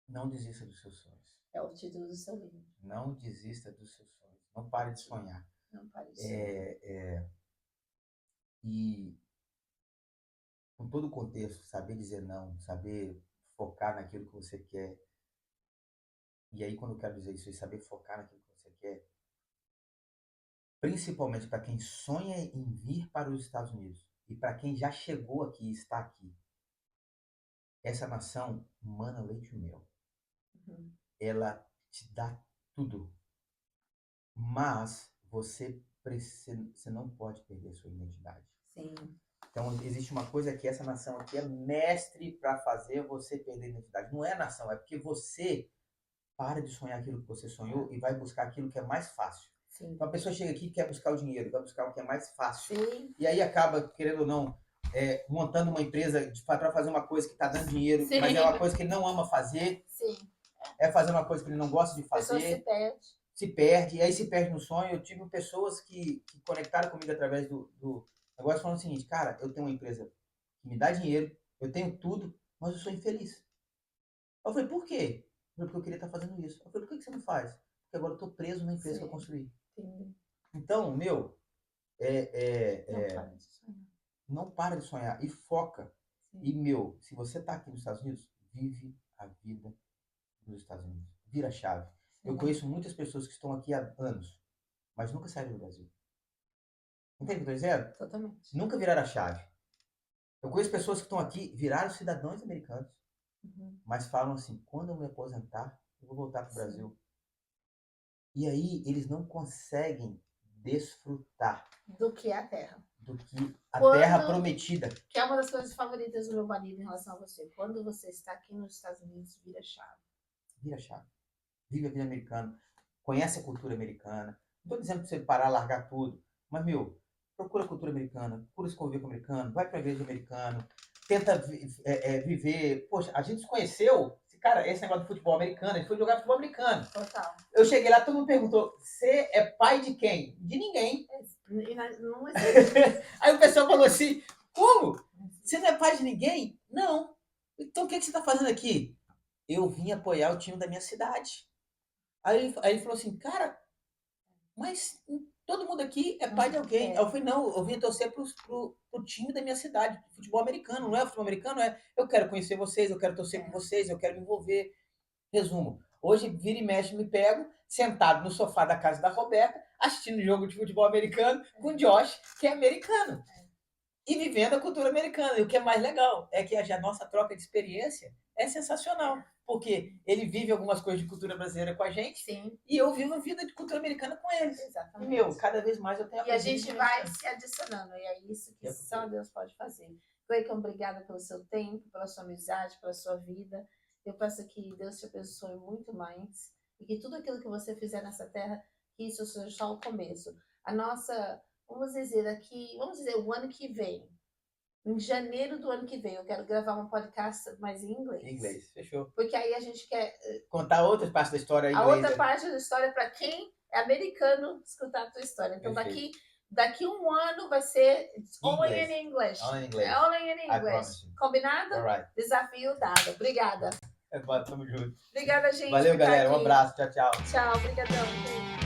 Não desista dos seus sonhos. É o título do seu livro. Não desista dos seus sonhos. Não pare de sonhar. Não pare de sonhar. E com todo o contexto, saber dizer não, saber focar naquilo que você quer. E aí, quando eu quero dizer isso, saber focar naquilo que você quer, principalmente para quem sonha em vir para os Estados Unidos e para quem já chegou aqui e está aqui, essa nação mana leite e mel. Ela te dá tudo, mas você não pode perder a sua identidade. Sim. Então existe uma coisa que essa nação aqui é mestre para fazer você perder a identidade. Não é a nação, é porque você para de sonhar aquilo que você sonhou e vai buscar aquilo que é mais fácil. Sim. Então a pessoa chega aqui e quer buscar o dinheiro, vai buscar o que é mais fácil. Sim. E aí acaba, querendo ou não, montando uma empresa para fazer uma coisa que está dando dinheiro, Sim. mas é uma coisa que ele não ama fazer. Sim. É fazer uma coisa que ele não gosta de fazer. A pessoa se perde. Se perde, e aí se perde no sonho. Eu tive pessoas que conectaram comigo através do negócio falando o seguinte, cara, eu tenho uma empresa que me dá dinheiro, eu tenho tudo, mas eu sou infeliz. Eu falei, por quê? Porque eu queria estar fazendo isso. Eu falei, por que você não faz? Porque agora eu estou preso na empresa que eu construí. Entendi. Então, meu, não para de sonhar. Não para de sonhar e foca. Sim. E, meu, se você está aqui nos Estados Unidos, vive a vida nos Estados Unidos. Vira a chave. Sim. Eu conheço muitas pessoas que estão aqui há anos, mas nunca saíram do Brasil. Entende o que eu estou dizendo? Totalmente. Nunca viraram a chave. Eu conheço pessoas que estão aqui, viraram cidadãos americanos, mas falam assim, quando eu me aposentar, eu vou voltar para o Brasil. E aí, eles não conseguem desfrutar Do que é a terra. do que a Quando- terra prometida. Que é uma das coisas favoritas do meu marido em relação a você. Quando você está aqui nos Estados Unidos, vira chave. Vira a chave. Vive a vida americana. Conhece a cultura americana. Não estou dizendo para você parar, largar tudo. Mas, meu, procura a cultura americana. Procura se conviver com o americano. Vai para a igreja americana. Tenta viver. Poxa, a gente se conheceu. Cara, esse negócio de futebol americano. A gente foi jogar futebol americano. Total. Eu cheguei lá, todo mundo perguntou: você é pai de quem? De ninguém. E não existe. Aí o pessoal falou assim: como? Você não é pai de ninguém? Não. Então o que você está fazendo aqui? Eu vim apoiar o time da minha cidade. Aí ele falou assim: cara, mas todo mundo aqui é pai de alguém. É. Aí eu falei: não, eu vim torcer pro time da minha cidade, futebol americano. Não é futebol americano, eu quero conhecer vocês, eu quero torcer com vocês, eu quero me envolver. Resumo: hoje, vira e mexe, me pego sentado no sofá da casa da Roberta, assistindo jogo de futebol americano com o Josh, que é americano. E vivendo a cultura americana. E o que é mais legal é que a nossa troca de experiência é sensacional. Porque ele vive algumas coisas de cultura brasileira com a gente. Sim. E eu vivo a vida de cultura americana com eles. Exatamente. Meu, cada vez mais eu tenho E a aprendido gente isso. vai se adicionando. E é isso que só Deus pode fazer. Cleiton, obrigada pelo seu tempo, pela sua amizade, pela sua vida. Eu peço que Deus te abençoe muito mais. E que tudo aquilo que você fizer nessa terra, que isso seja só o começo. A nossa... Vamos dizer, o ano que vem, em janeiro do ano que vem, eu quero gravar um podcast mais em inglês. Em inglês, fechou. Porque aí a gente quer Contar outras partes da história em a inglês. outra parte da história para quem é americano escutar a tua história. Então daqui um ano vai ser only in English. Only in English. Only in I English. promise you. Combinado? Alright. Desafio dado. Obrigada. Tamo junto. Obrigada, gente. Valeu, por estar galera. Um aqui. abraço. Tchau, tchau. Tchau. Obrigadão.